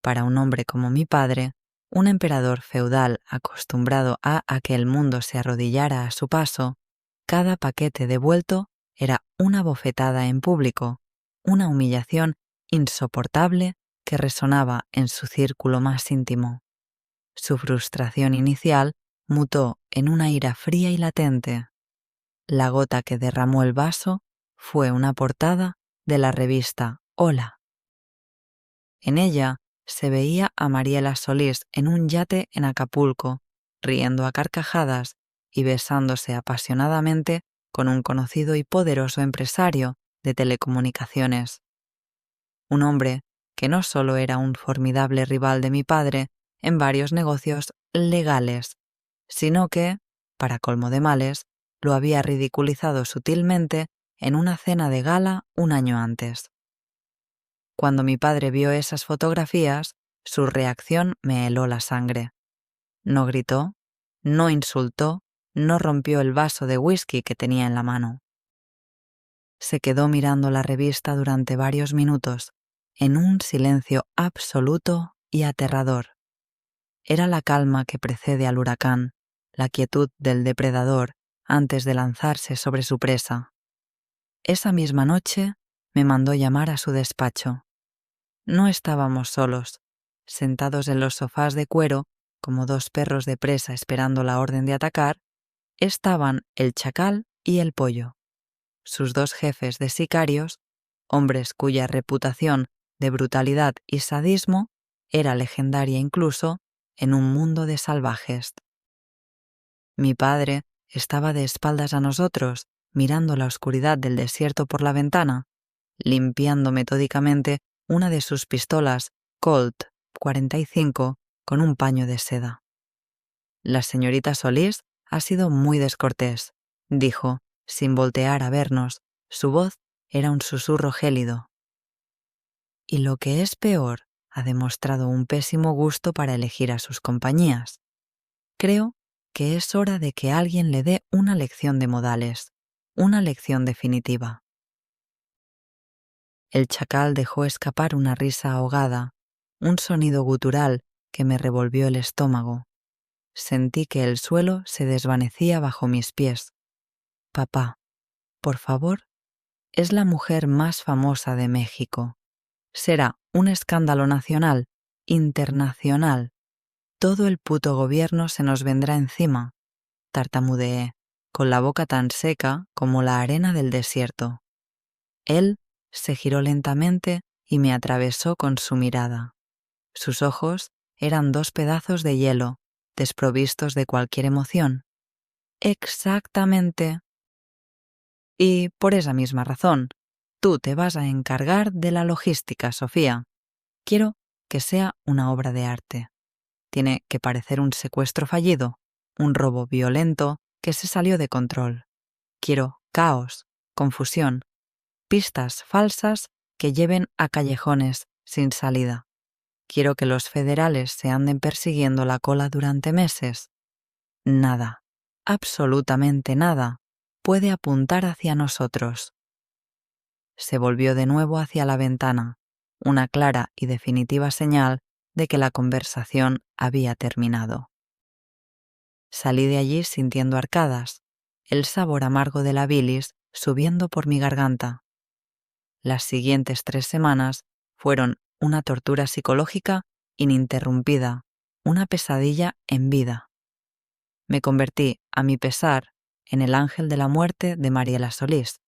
Para un hombre como mi padre, un emperador feudal acostumbrado a que el mundo se arrodillara a su paso, cada paquete devuelto era una bofetada en público, una humillación insoportable que resonaba en su círculo más íntimo. Su frustración inicial mutó en una ira fría y latente. La gota que derramó el vaso fue una portada de la revista Hola. En ella se veía a Mariela Solís en un yate en Acapulco, riendo a carcajadas y besándose apasionadamente con un conocido y poderoso empresario de telecomunicaciones. Un hombre que no solo era un formidable rival de mi padre en varios negocios legales, sino que, para colmo de males, lo había ridiculizado sutilmente en una cena de gala un año antes. Cuando mi padre vio esas fotografías, su reacción me heló la sangre. No gritó, no insultó, no rompió el vaso de whisky que tenía en la mano. Se quedó mirando la revista durante varios minutos, en un silencio absoluto y aterrador. Era la calma que precede al huracán, la quietud del depredador antes de lanzarse sobre su presa. Esa misma noche me mandó llamar a su despacho. No estábamos solos, sentados en los sofás de cuero, como dos perros de presa esperando la orden de atacar, estaban el chacal y el pollo, sus dos jefes de sicarios, hombres cuya reputación de brutalidad y sadismo era legendaria incluso en un mundo de salvajes. Mi padre estaba de espaldas a nosotros, mirando la oscuridad del desierto por la ventana, limpiando metódicamente una de sus pistolas Colt 45 con un paño de seda. La señorita Solís ha sido muy descortés, dijo, sin voltear a vernos, Su voz era un susurro gélido. Y lo que es peor, ha demostrado un pésimo gusto para elegir a sus compañías. Creo que es hora de que alguien le dé una lección de modales, una lección definitiva. El chacal dejó escapar una risa ahogada, un sonido gutural que me revolvió el estómago. Sentí que el suelo se desvanecía bajo mis pies. Papá, por favor, es la mujer más famosa de México. Será un escándalo nacional, internacional. Todo el puto gobierno se nos vendrá encima, tartamudeé, con la boca tan seca como la arena del desierto. Él se giró lentamente y me atravesó con su mirada. Sus ojos eran dos pedazos de hielo, desprovistos de cualquier emoción. Exactamente. Y por esa misma razón, tú te vas a encargar de la logística, Sofía. Quiero que sea una obra de arte. Tiene que parecer un secuestro fallido, un robo violento que se salió de control. Quiero caos, confusión, pistas falsas que lleven a callejones sin salida. Quiero que los federales se anden persiguiendo la cola durante meses. Nada, absolutamente nada, puede apuntar hacia nosotros. Se volvió de nuevo hacia la ventana, una clara y definitiva señal de que la conversación había terminado. Salí de allí sintiendo arcadas, el sabor amargo de la bilis subiendo por mi garganta. Las siguientes 3 semanas fueron una tortura psicológica ininterrumpida, una pesadilla en vida. Me convertí, a mi pesar, en el ángel de la muerte de Mariela Solís.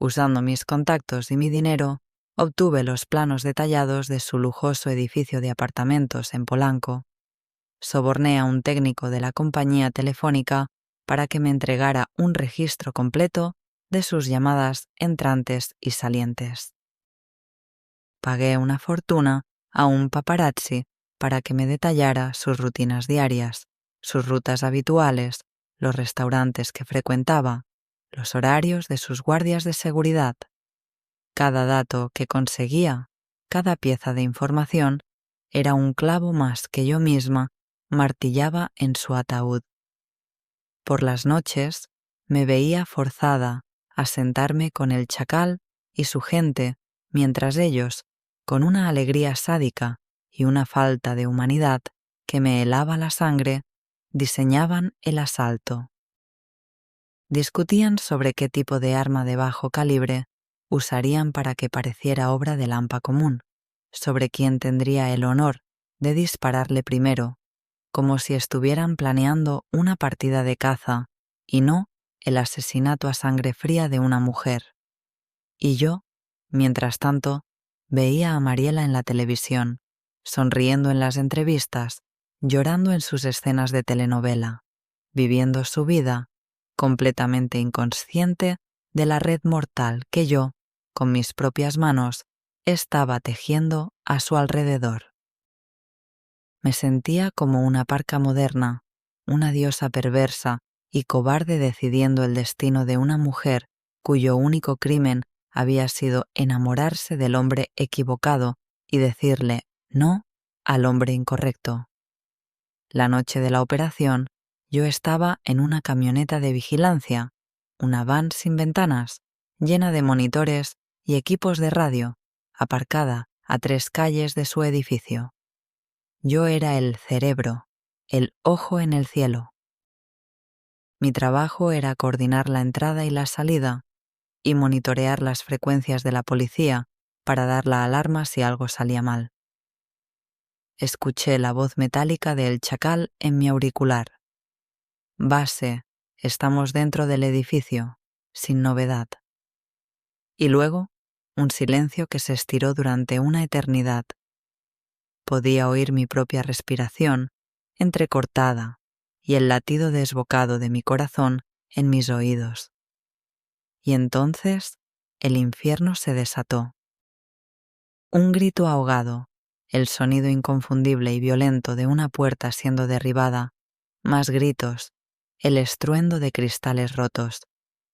Usando mis contactos y mi dinero, obtuve los planos detallados de su lujoso edificio de apartamentos en Polanco. Soborné a un técnico de la compañía telefónica para que me entregara un registro completo de sus llamadas entrantes y salientes. Pagué una fortuna a un paparazzi para que me detallara sus rutinas diarias, sus rutas habituales, los restaurantes que frecuentaba, los horarios de sus guardias de seguridad. Cada dato que conseguía, cada pieza de información, era un clavo más que yo misma martillaba en su ataúd. Por las noches me veía forzada a sentarme con el chacal y su gente mientras ellos, con una alegría sádica y una falta de humanidad que me helaba la sangre, diseñaban el asalto. Discutían sobre qué tipo de arma de bajo calibre usarían para que pareciera obra de lampa común, sobre quién tendría el honor de dispararle primero, como si estuvieran planeando una partida de caza y no el asesinato a sangre fría de una mujer. Y yo, mientras tanto, veía a Mariela en la televisión, sonriendo en las entrevistas, llorando en sus escenas de telenovela, viviendo su vida, completamente inconsciente de la red mortal que yo, con mis propias manos, estaba tejiendo a su alrededor. Me sentía como una parca moderna, una diosa perversa y cobarde decidiendo el destino de una mujer cuyo único crimen había sido enamorarse del hombre equivocado y decirle no al hombre incorrecto. La noche de la operación, yo estaba en una camioneta de vigilancia, una van sin ventanas, llena de monitores y equipos de radio, aparcada a 3 calles de su edificio. Yo era el cerebro, el ojo en el cielo. Mi trabajo era coordinar la entrada y la salida y monitorear las frecuencias de la policía para dar la alarma si algo salía mal. Escuché la voz metálica del chacal en mi auricular. Base, estamos dentro del edificio, sin novedad. Y luego, un silencio que se estiró durante una eternidad. Podía oír mi propia respiración, entrecortada, y el latido desbocado de mi corazón en mis oídos. Y entonces el infierno se desató. Un grito ahogado, el sonido inconfundible y violento de una puerta siendo derribada, más gritos, el estruendo de cristales rotos,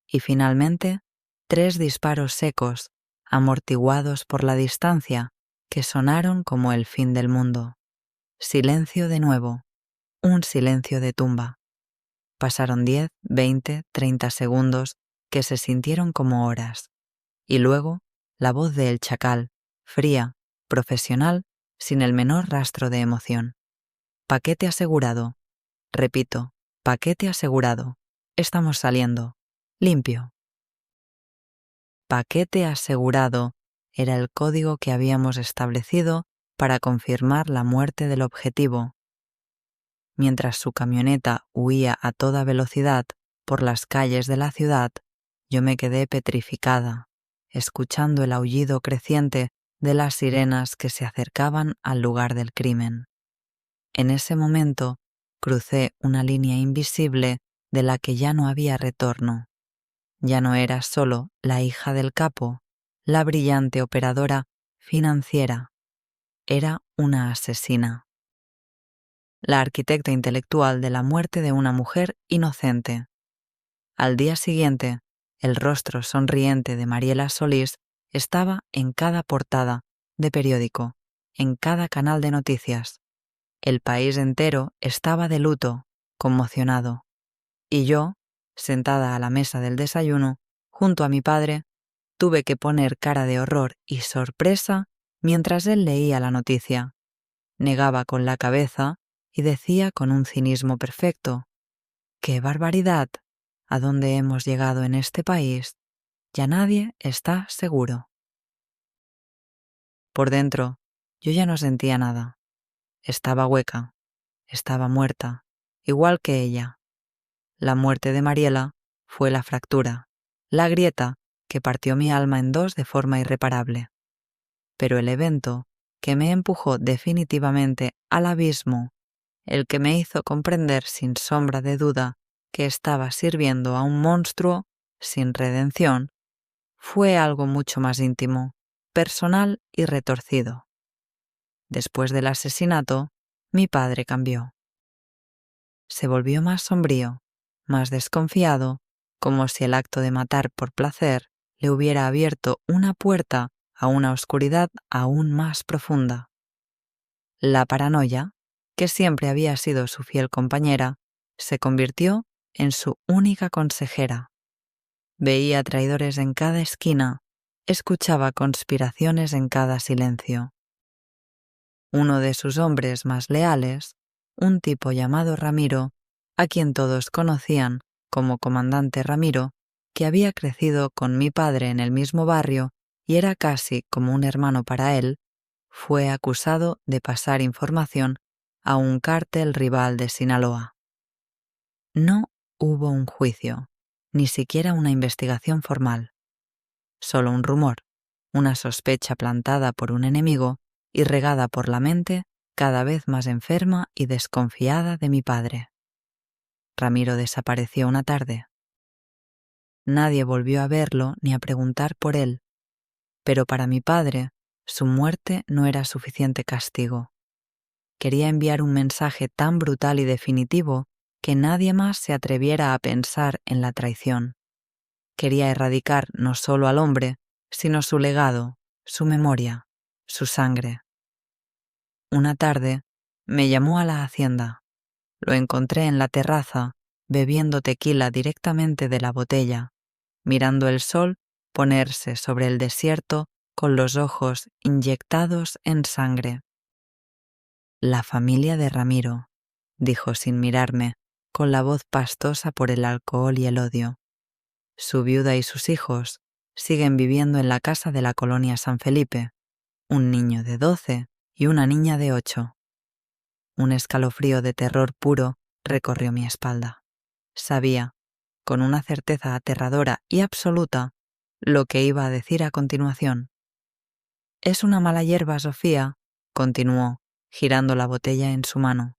y finalmente 3 disparos secos, amortiguados por la distancia, que sonaron como el fin del mundo. Silencio de nuevo, un silencio de tumba. Pasaron 10, 20, 30 segundos que se sintieron como horas. Y luego, la voz de El Chacal, fría, profesional, sin el menor rastro de emoción. Paquete asegurado. Repito, paquete asegurado. Estamos saliendo. Limpio. Paquete asegurado era el código que habíamos establecido para confirmar la muerte del objetivo. Mientras su camioneta huía a toda velocidad por las calles de la ciudad, yo me quedé petrificada, escuchando el aullido creciente de las sirenas que se acercaban al lugar del crimen. En ese momento crucé una línea invisible de la que ya no había retorno. Ya no era solo la hija del capo, la brillante operadora financiera. Era una asesina. La arquitecta intelectual de la muerte de una mujer inocente. Al día siguiente, el rostro sonriente de Mariela Solís estaba en cada portada de periódico, en cada canal de noticias. El país entero estaba de luto, conmocionado. Y yo, sentada a la mesa del desayuno, junto a mi padre, tuve que poner cara de horror y sorpresa mientras él leía la noticia. Negaba con la cabeza y decía con un cinismo perfecto: ¡qué barbaridad! ¿A dónde hemos llegado en este país? Ya nadie está seguro. Por dentro, yo ya no sentía nada. Estaba hueca, estaba muerta, igual que ella. La muerte de Mariela fue la fractura, la grieta que partió mi alma en dos de forma irreparable. Pero el evento que me empujó definitivamente al abismo, el que me hizo comprender sin sombra de duda que estaba sirviendo a un monstruo sin redención, fue algo mucho más íntimo, personal y retorcido. Después del asesinato, mi padre cambió. Se volvió más sombrío, más desconfiado, como si el acto de matar por placer le hubiera abierto una puerta a una oscuridad aún más profunda. La paranoia, que siempre había sido su fiel compañera, se convirtió en su única consejera. Veía traidores en cada esquina, escuchaba conspiraciones en cada silencio. Uno de sus hombres más leales, un tipo llamado Ramiro, a quien todos conocían como Comandante Ramiro, que había crecido con mi padre en el mismo barrio y era casi como un hermano para él, fue acusado de pasar información a un cártel rival de Sinaloa. No hubo un juicio, ni siquiera una investigación formal. Solo un rumor, una sospecha plantada por un enemigo y regada por la mente cada vez más enferma y desconfiada de mi padre. Ramiro desapareció una tarde. Nadie volvió a verlo ni a preguntar por él, pero para mi padre, su muerte no era suficiente castigo. Quería enviar un mensaje tan brutal y definitivo que nadie más se atreviera a pensar en la traición. Quería erradicar no solo al hombre, sino su legado, su memoria, su sangre. Una tarde, me llamó a la hacienda. Lo encontré en la terraza, bebiendo tequila directamente de la botella, mirando el sol ponerse sobre el desierto con los ojos inyectados en sangre. La familia de Ramiro, dijo sin mirarme, con la voz pastosa por el alcohol y el odio. Su viuda y sus hijos siguen viviendo en la casa de la colonia San Felipe, un niño de 12 y una niña de 8. Un escalofrío de terror puro recorrió mi espalda. Sabía, con una certeza aterradora y absoluta, lo que iba a decir a continuación. «Es una mala hierba, Sofía», continuó, girando la botella en su mano.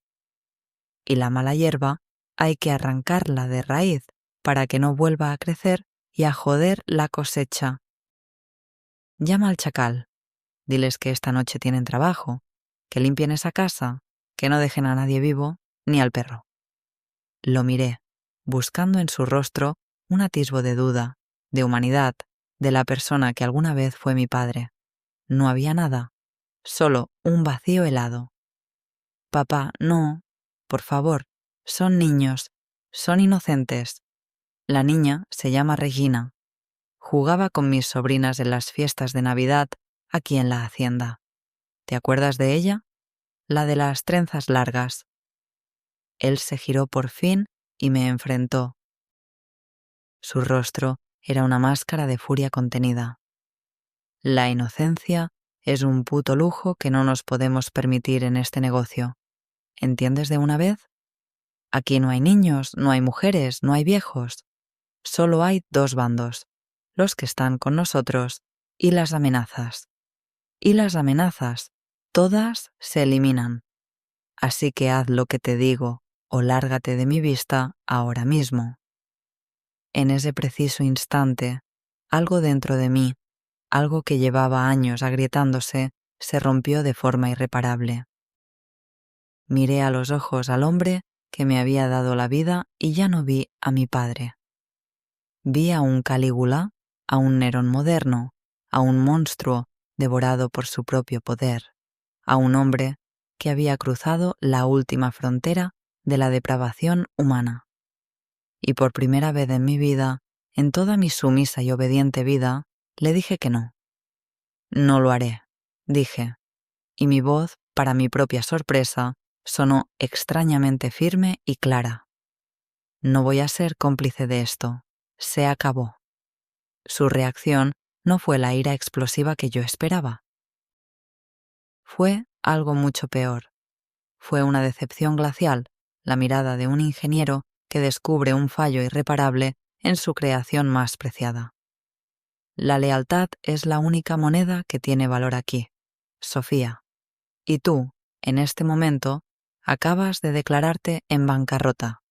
«Y la mala hierba hay que arrancarla de raíz para que no vuelva a crecer y a joder la cosecha. Llama al Chacal, diles que esta noche tienen trabajo, que limpien esa casa, que no dejen a nadie vivo, ni al perro». Lo miré, buscando en su rostro un atisbo de duda, de humanidad, de la persona que alguna vez fue mi padre. No había nada, solo un vacío helado. Papá, no, por favor, son niños, son inocentes. La niña se llama Regina. Jugaba con mis sobrinas en las fiestas de Navidad aquí en la hacienda. ¿Te acuerdas de ella? La de las trenzas largas. Él se giró por fin y me enfrentó. Su rostro era una máscara de furia contenida. La inocencia es un puto lujo que no nos podemos permitir en este negocio. ¿Entiendes de una vez? Aquí no hay niños, no hay mujeres, no hay viejos. Solo hay dos bandos, los que están con nosotros y las amenazas. Y las amenazas, todas se eliminan. Así que haz lo que te digo o lárgate de mi vista ahora mismo. En ese preciso instante, algo dentro de mí, algo que llevaba años agrietándose, se rompió de forma irreparable. Miré a los ojos al hombre que me había dado la vida y ya no vi a mi padre. Vi a un Calígula, a un Nerón moderno, a un monstruo devorado por su propio poder, a un hombre que había cruzado la última frontera de la depravación humana. Y por primera vez en mi vida, en toda mi sumisa y obediente vida, le dije que no. No lo haré, dije, y mi voz, para mi propia sorpresa, sonó extrañamente firme y clara. No voy a ser cómplice de esto. Se acabó. Su reacción no fue la ira explosiva que yo esperaba. Fue algo mucho peor. Fue una decepción glacial, la mirada de un ingeniero que descubre un fallo irreparable en su creación más preciada. La lealtad es la única moneda que tiene valor aquí, Sofía. Y tú, en este momento, acabas de declararte en bancarrota.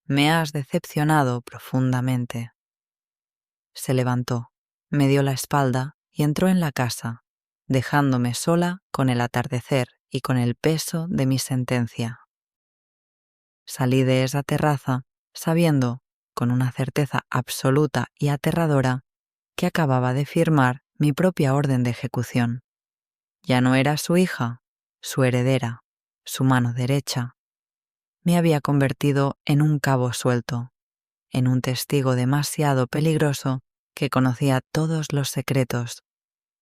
Me has decepcionado profundamente. Se levantó, me dio la espalda y entró en la casa, dejándome sola con el atardecer y con el peso de mi sentencia. Salí de esa terraza sabiendo, con una certeza absoluta y aterradora, que acababa de firmar mi propia orden de ejecución. Ya no era su hija, su heredera, su mano derecha. Me había convertido en un cabo suelto, en un testigo demasiado peligroso que conocía todos los secretos,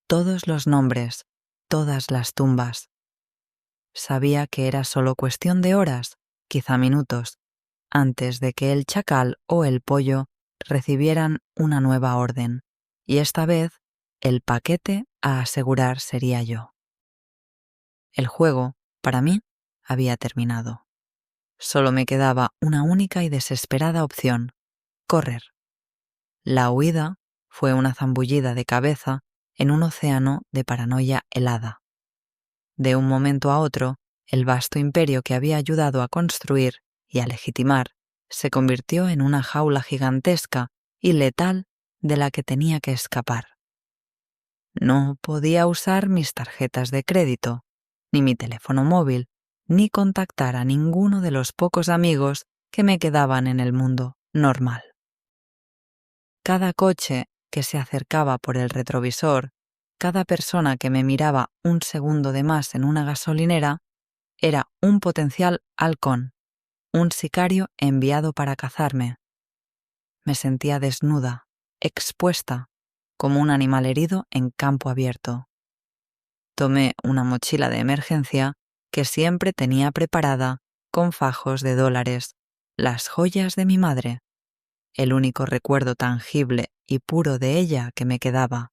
todos los nombres, todas las tumbas. Sabía que era solo cuestión de horas, quizá minutos, antes de que el chacal o el pollo recibieran una nueva orden, y esta vez el paquete a asegurar sería yo. El juego, para mí, había terminado. Solo me quedaba una única y desesperada opción: correr. La huida fue una zambullida de cabeza en un océano de paranoia helada. De un momento a otro, el vasto imperio que había ayudado a construir y a legitimar se convirtió en una jaula gigantesca y letal de la que tenía que escapar. No podía usar mis tarjetas de crédito, ni mi teléfono móvil, ni contactar a ninguno de los pocos amigos que me quedaban en el mundo normal. Cada coche que se acercaba por el retrovisor, cada persona que me miraba un segundo de más en una gasolinera, era un potencial halcón, un sicario enviado para cazarme. Me sentía desnuda, expuesta, como un animal herido en campo abierto. Tomé una mochila de emergencia que siempre tenía preparada con fajos de $, las joyas de mi madre, el único recuerdo tangible y puro de ella que me quedaba,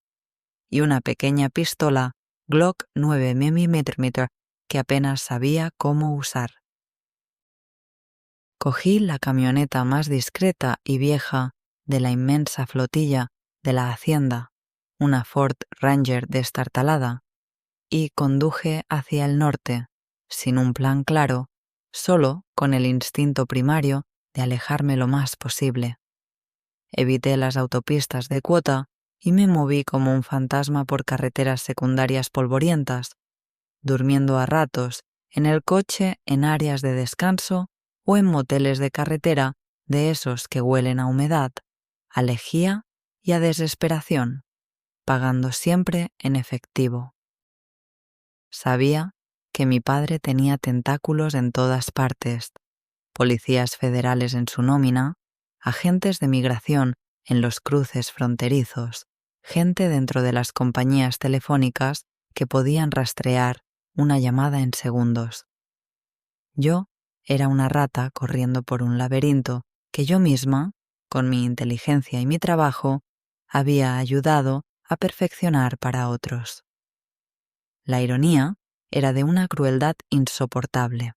y una pequeña pistola Glock 9 mm que apenas sabía cómo usar. Cogí la camioneta más discreta y vieja de la inmensa flotilla de la hacienda, una Ford Ranger destartalada, y conduje hacia el norte, sin un plan claro, solo con el instinto primario de alejarme lo más posible. Evité las autopistas de cuota y me moví como un fantasma por carreteras secundarias polvorientas, durmiendo a ratos en el coche en áreas de descanso o en moteles de carretera de esos que huelen a humedad, a lejía y a desesperación. pagando siempre en efectivo. Sabía que mi padre tenía tentáculos en todas partes, policías federales en su nómina, agentes de migración en los cruces fronterizos, gente dentro de las compañías telefónicas que podían rastrear una llamada en segundos. Yo era una rata corriendo por un laberinto que yo misma, con mi inteligencia y mi trabajo, había ayudado a perfeccionar para otros. La ironía era de una crueldad insoportable.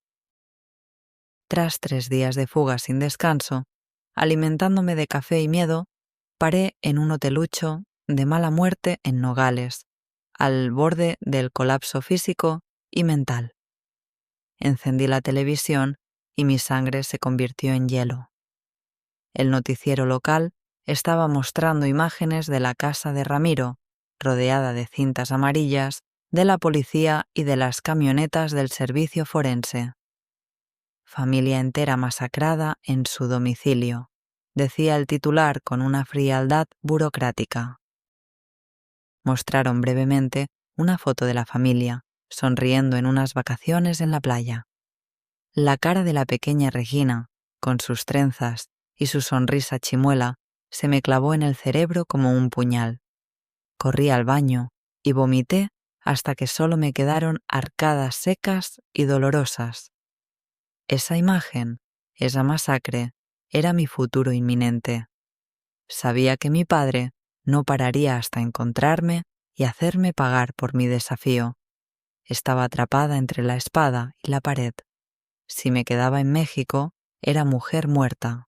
Tras 3 días de fuga sin descanso, alimentándome de café y miedo, paré en un hotelucho de mala muerte en Nogales, al borde del colapso físico y mental. Encendí la televisión y mi sangre se convirtió en hielo. El noticiero local estaba mostrando imágenes de la casa de Ramiro, rodeada de cintas amarillas, de la policía y de las camionetas del servicio forense. Familia entera masacrada en su domicilio, decía el titular con una frialdad burocrática. Mostraron brevemente una foto de la familia, sonriendo en unas vacaciones en la playa. La cara de la pequeña Regina, con sus trenzas y su sonrisa chimuela, se me clavó en el cerebro como un puñal. Corrí al baño y vomité hasta que solo me quedaron arcadas secas y dolorosas. Esa imagen, esa masacre, era mi futuro inminente. Sabía que mi padre no pararía hasta encontrarme y hacerme pagar por mi desafío. Estaba atrapada entre la espada y la pared. Si me quedaba en México, era mujer muerta.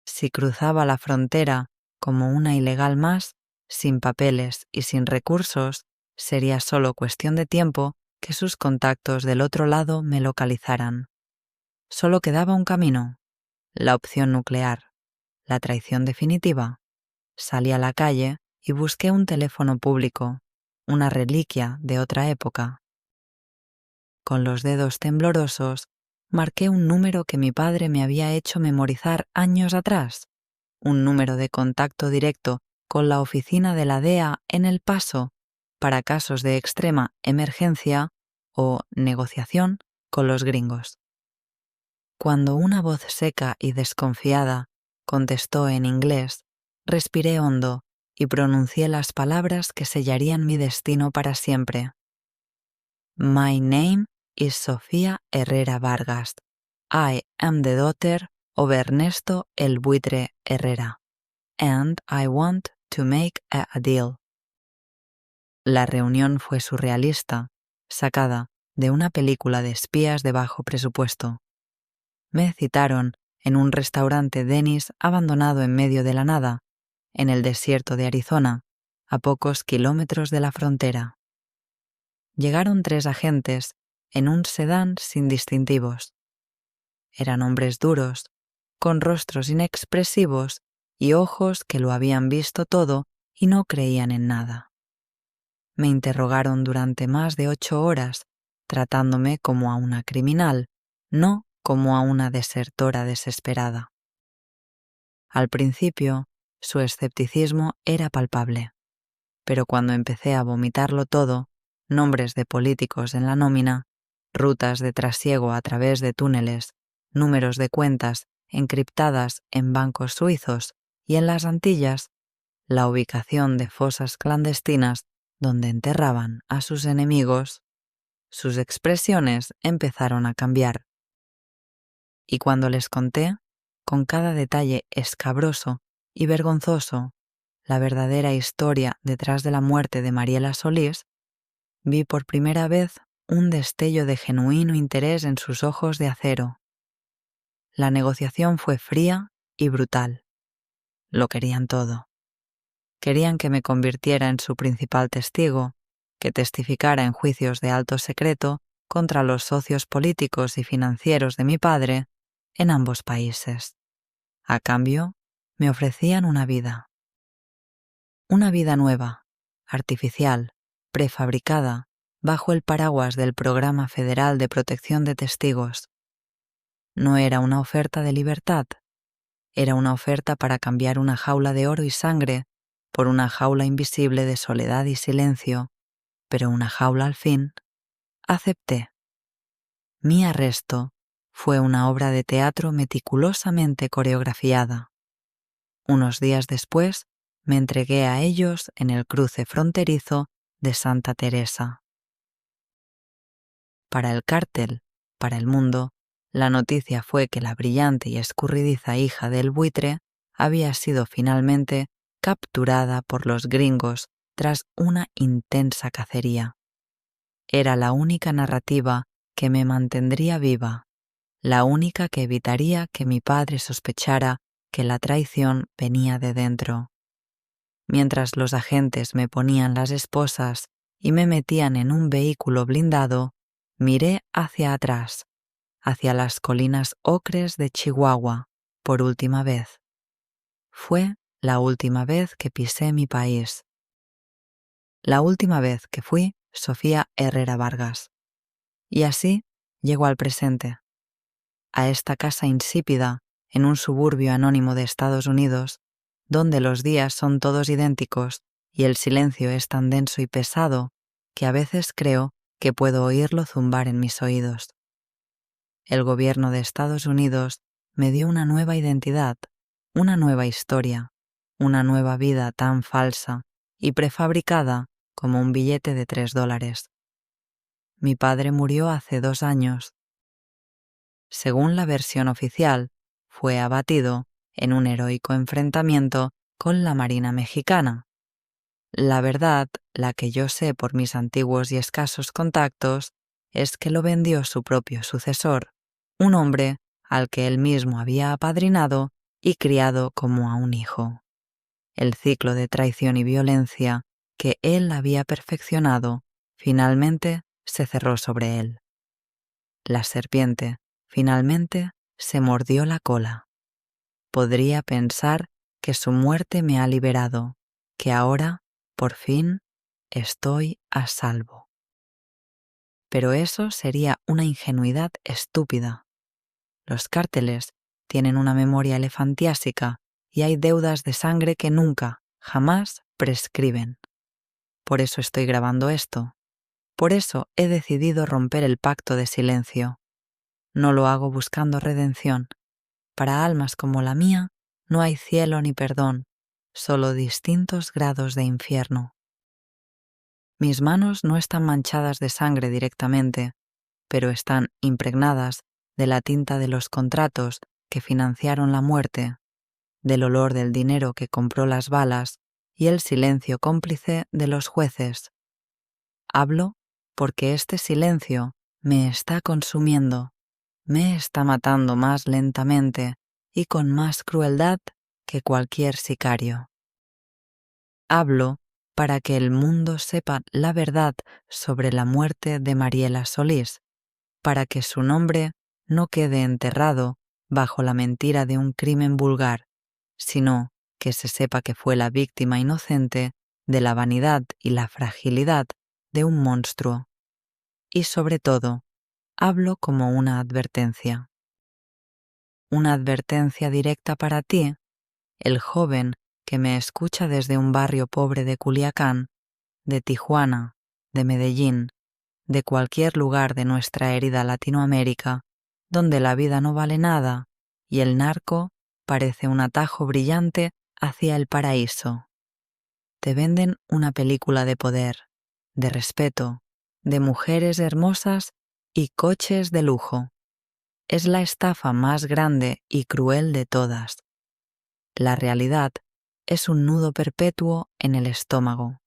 Si cruzaba la frontera como una ilegal más, sin papeles y sin recursos, sería solo cuestión de tiempo que sus contactos del otro lado me localizaran. Solo quedaba un camino, la opción nuclear, la traición definitiva. Salí a la calle y busqué un teléfono público, una reliquia de otra época. Con los dedos temblorosos, marqué un número que mi padre me había hecho memorizar años atrás, un número de contacto directo con la oficina de la DEA en El Paso para casos de extrema emergencia o negociación con los gringos. Cuando una voz seca y desconfiada contestó en inglés, respiré hondo y pronuncié las palabras que sellarían mi destino para siempre. My name is Sofía Herrera Vargas. I am the daughter of Ernesto El Buitre Herrera, and I want to make a deal. La reunión fue surrealista, sacada de una película de espías de bajo presupuesto. Me citaron en un restaurante Denny's abandonado en medio de la nada, en el desierto de Arizona, a pocos kilómetros de la frontera. Llegaron 3 agentes en un sedán sin distintivos. Eran hombres duros, con rostros inexpresivos y ojos que lo habían visto todo y no creían en nada. Me interrogaron durante más de 8 horas, tratándome como a una criminal, no como a una desertora desesperada. Al principio, su escepticismo era palpable, pero cuando empecé a vomitarlo todo, nombres de políticos en la nómina, rutas de trasiego a través de túneles, números de cuentas encriptadas en bancos suizos y en las Antillas, la ubicación de fosas clandestinas donde enterraban a sus enemigos, sus expresiones empezaron a cambiar. Y cuando les conté, con cada detalle escabroso y vergonzoso, la verdadera historia detrás de la muerte de Mariela Solís, vi por primera vez un destello de genuino interés en sus ojos de acero. La negociación fue fría y brutal. Lo querían todo. Querían que me convirtiera en su principal testigo, que testificara en juicios de alto secreto contra los socios políticos y financieros de mi padre en ambos países. A cambio, me ofrecían una vida. Una vida nueva, artificial, prefabricada, bajo el paraguas del Programa Federal de Protección de Testigos. No era una oferta de libertad, era una oferta para cambiar una jaula de oro y sangre por una jaula invisible de soledad y silencio, pero una jaula al fin, acepté. Mi arresto fue una obra de teatro meticulosamente coreografiada. Unos días después, me entregué a ellos en el cruce fronterizo de Santa Teresa. Para el cártel, para el mundo, la noticia fue que la brillante y escurridiza hija del buitre había sido finalmente capturada por los gringos tras una intensa cacería. Era la única narrativa que me mantendría viva, la única que evitaría que mi padre sospechara que la traición venía de dentro. Mientras los agentes me ponían las esposas y me metían en un vehículo blindado, miré hacia atrás, hacia las colinas ocres de Chihuahua, por última vez. Fue la última vez que pisé mi país. La última vez que fui Sofía Herrera Vargas. Y así llego al presente, a esta casa insípida en un suburbio anónimo de Estados Unidos, donde los días son todos idénticos y el silencio es tan denso y pesado que a veces creo que puedo oírlo zumbar en mis oídos. El gobierno de Estados Unidos me dio una nueva identidad, una nueva historia, una nueva vida tan falsa y prefabricada como un billete de $3. Mi padre murió hace 2 años. Según la versión oficial, fue abatido en un heroico enfrentamiento con la Marina mexicana. La verdad, la que yo sé por mis antiguos y escasos contactos, es que lo vendió su propio sucesor, un hombre al que él mismo había apadrinado y criado como a un hijo. El ciclo de traición y violencia que él había perfeccionado finalmente se cerró sobre él. La serpiente finalmente se mordió la cola. Podría pensar que su muerte me ha liberado, que ahora, por fin, estoy a salvo. Pero eso sería una ingenuidad estúpida. Los cárteles tienen una memoria elefantiásica y hay deudas de sangre que nunca, jamás prescriben. Por eso estoy grabando esto. Por eso he decidido romper el pacto de silencio. No lo hago buscando redención. Para almas como la mía no hay cielo ni perdón, solo distintos grados de infierno. Mis manos no están manchadas de sangre directamente, pero están impregnadas de la tinta de los contratos que financiaron la muerte, del olor del dinero que compró las balas y el silencio cómplice de los jueces. Hablo porque este silencio me está consumiendo, me está matando más lentamente y con más crueldad que cualquier sicario. Hablo para que el mundo sepa la verdad sobre la muerte de Mariela Solís, para que su nombre no quede enterrado bajo la mentira de un crimen vulgar, sino que se sepa que fue la víctima inocente de la vanidad y la fragilidad de un monstruo. Y sobre todo, hablo como una advertencia. Una advertencia directa para ti, el joven que me escucha desde un barrio pobre de Culiacán, de Tijuana, de Medellín, de cualquier lugar de nuestra herida Latinoamérica, donde la vida no vale nada y el narco parece un atajo brillante hacia el paraíso. Te venden una película de poder, de respeto, de mujeres hermosas y coches de lujo. Es la estafa más grande y cruel de todas. La realidad es un nudo perpetuo en el estómago.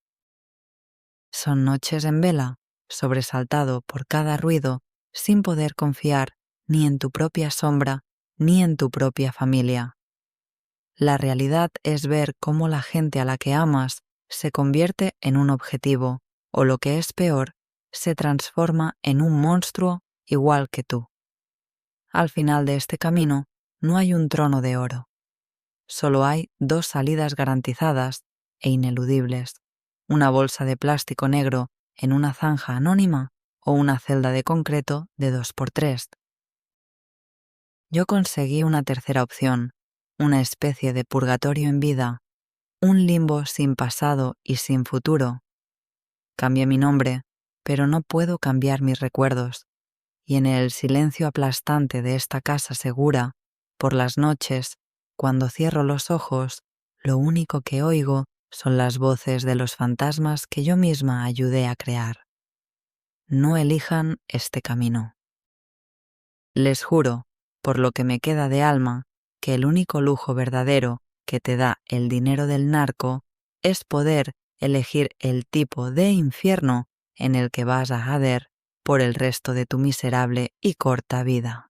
Son noches en vela, sobresaltado por cada ruido, sin poder confiar ni en tu propia sombra ni en tu propia familia. La realidad es ver cómo la gente a la que amas se convierte en un objetivo, o lo que es peor, se transforma en un monstruo igual que tú. Al final de este camino no hay un trono de oro. Solo hay 2 salidas garantizadas e ineludibles: una bolsa de plástico negro en una zanja anónima o una celda de concreto de 2×3. Yo conseguí una tercera opción, una especie de purgatorio en vida, un limbo sin pasado y sin futuro. Cambié mi nombre, pero no puedo cambiar mis recuerdos, y en el silencio aplastante de esta casa segura, por las noches, cuando cierro los ojos, lo único que oigo son las voces de los fantasmas que yo misma ayudé a crear. No elijan este camino. Les juro, por lo que me queda de alma, que el único lujo verdadero que te da el dinero del narco es poder elegir el tipo de infierno en el que vas a arder por el resto de tu miserable y corta vida.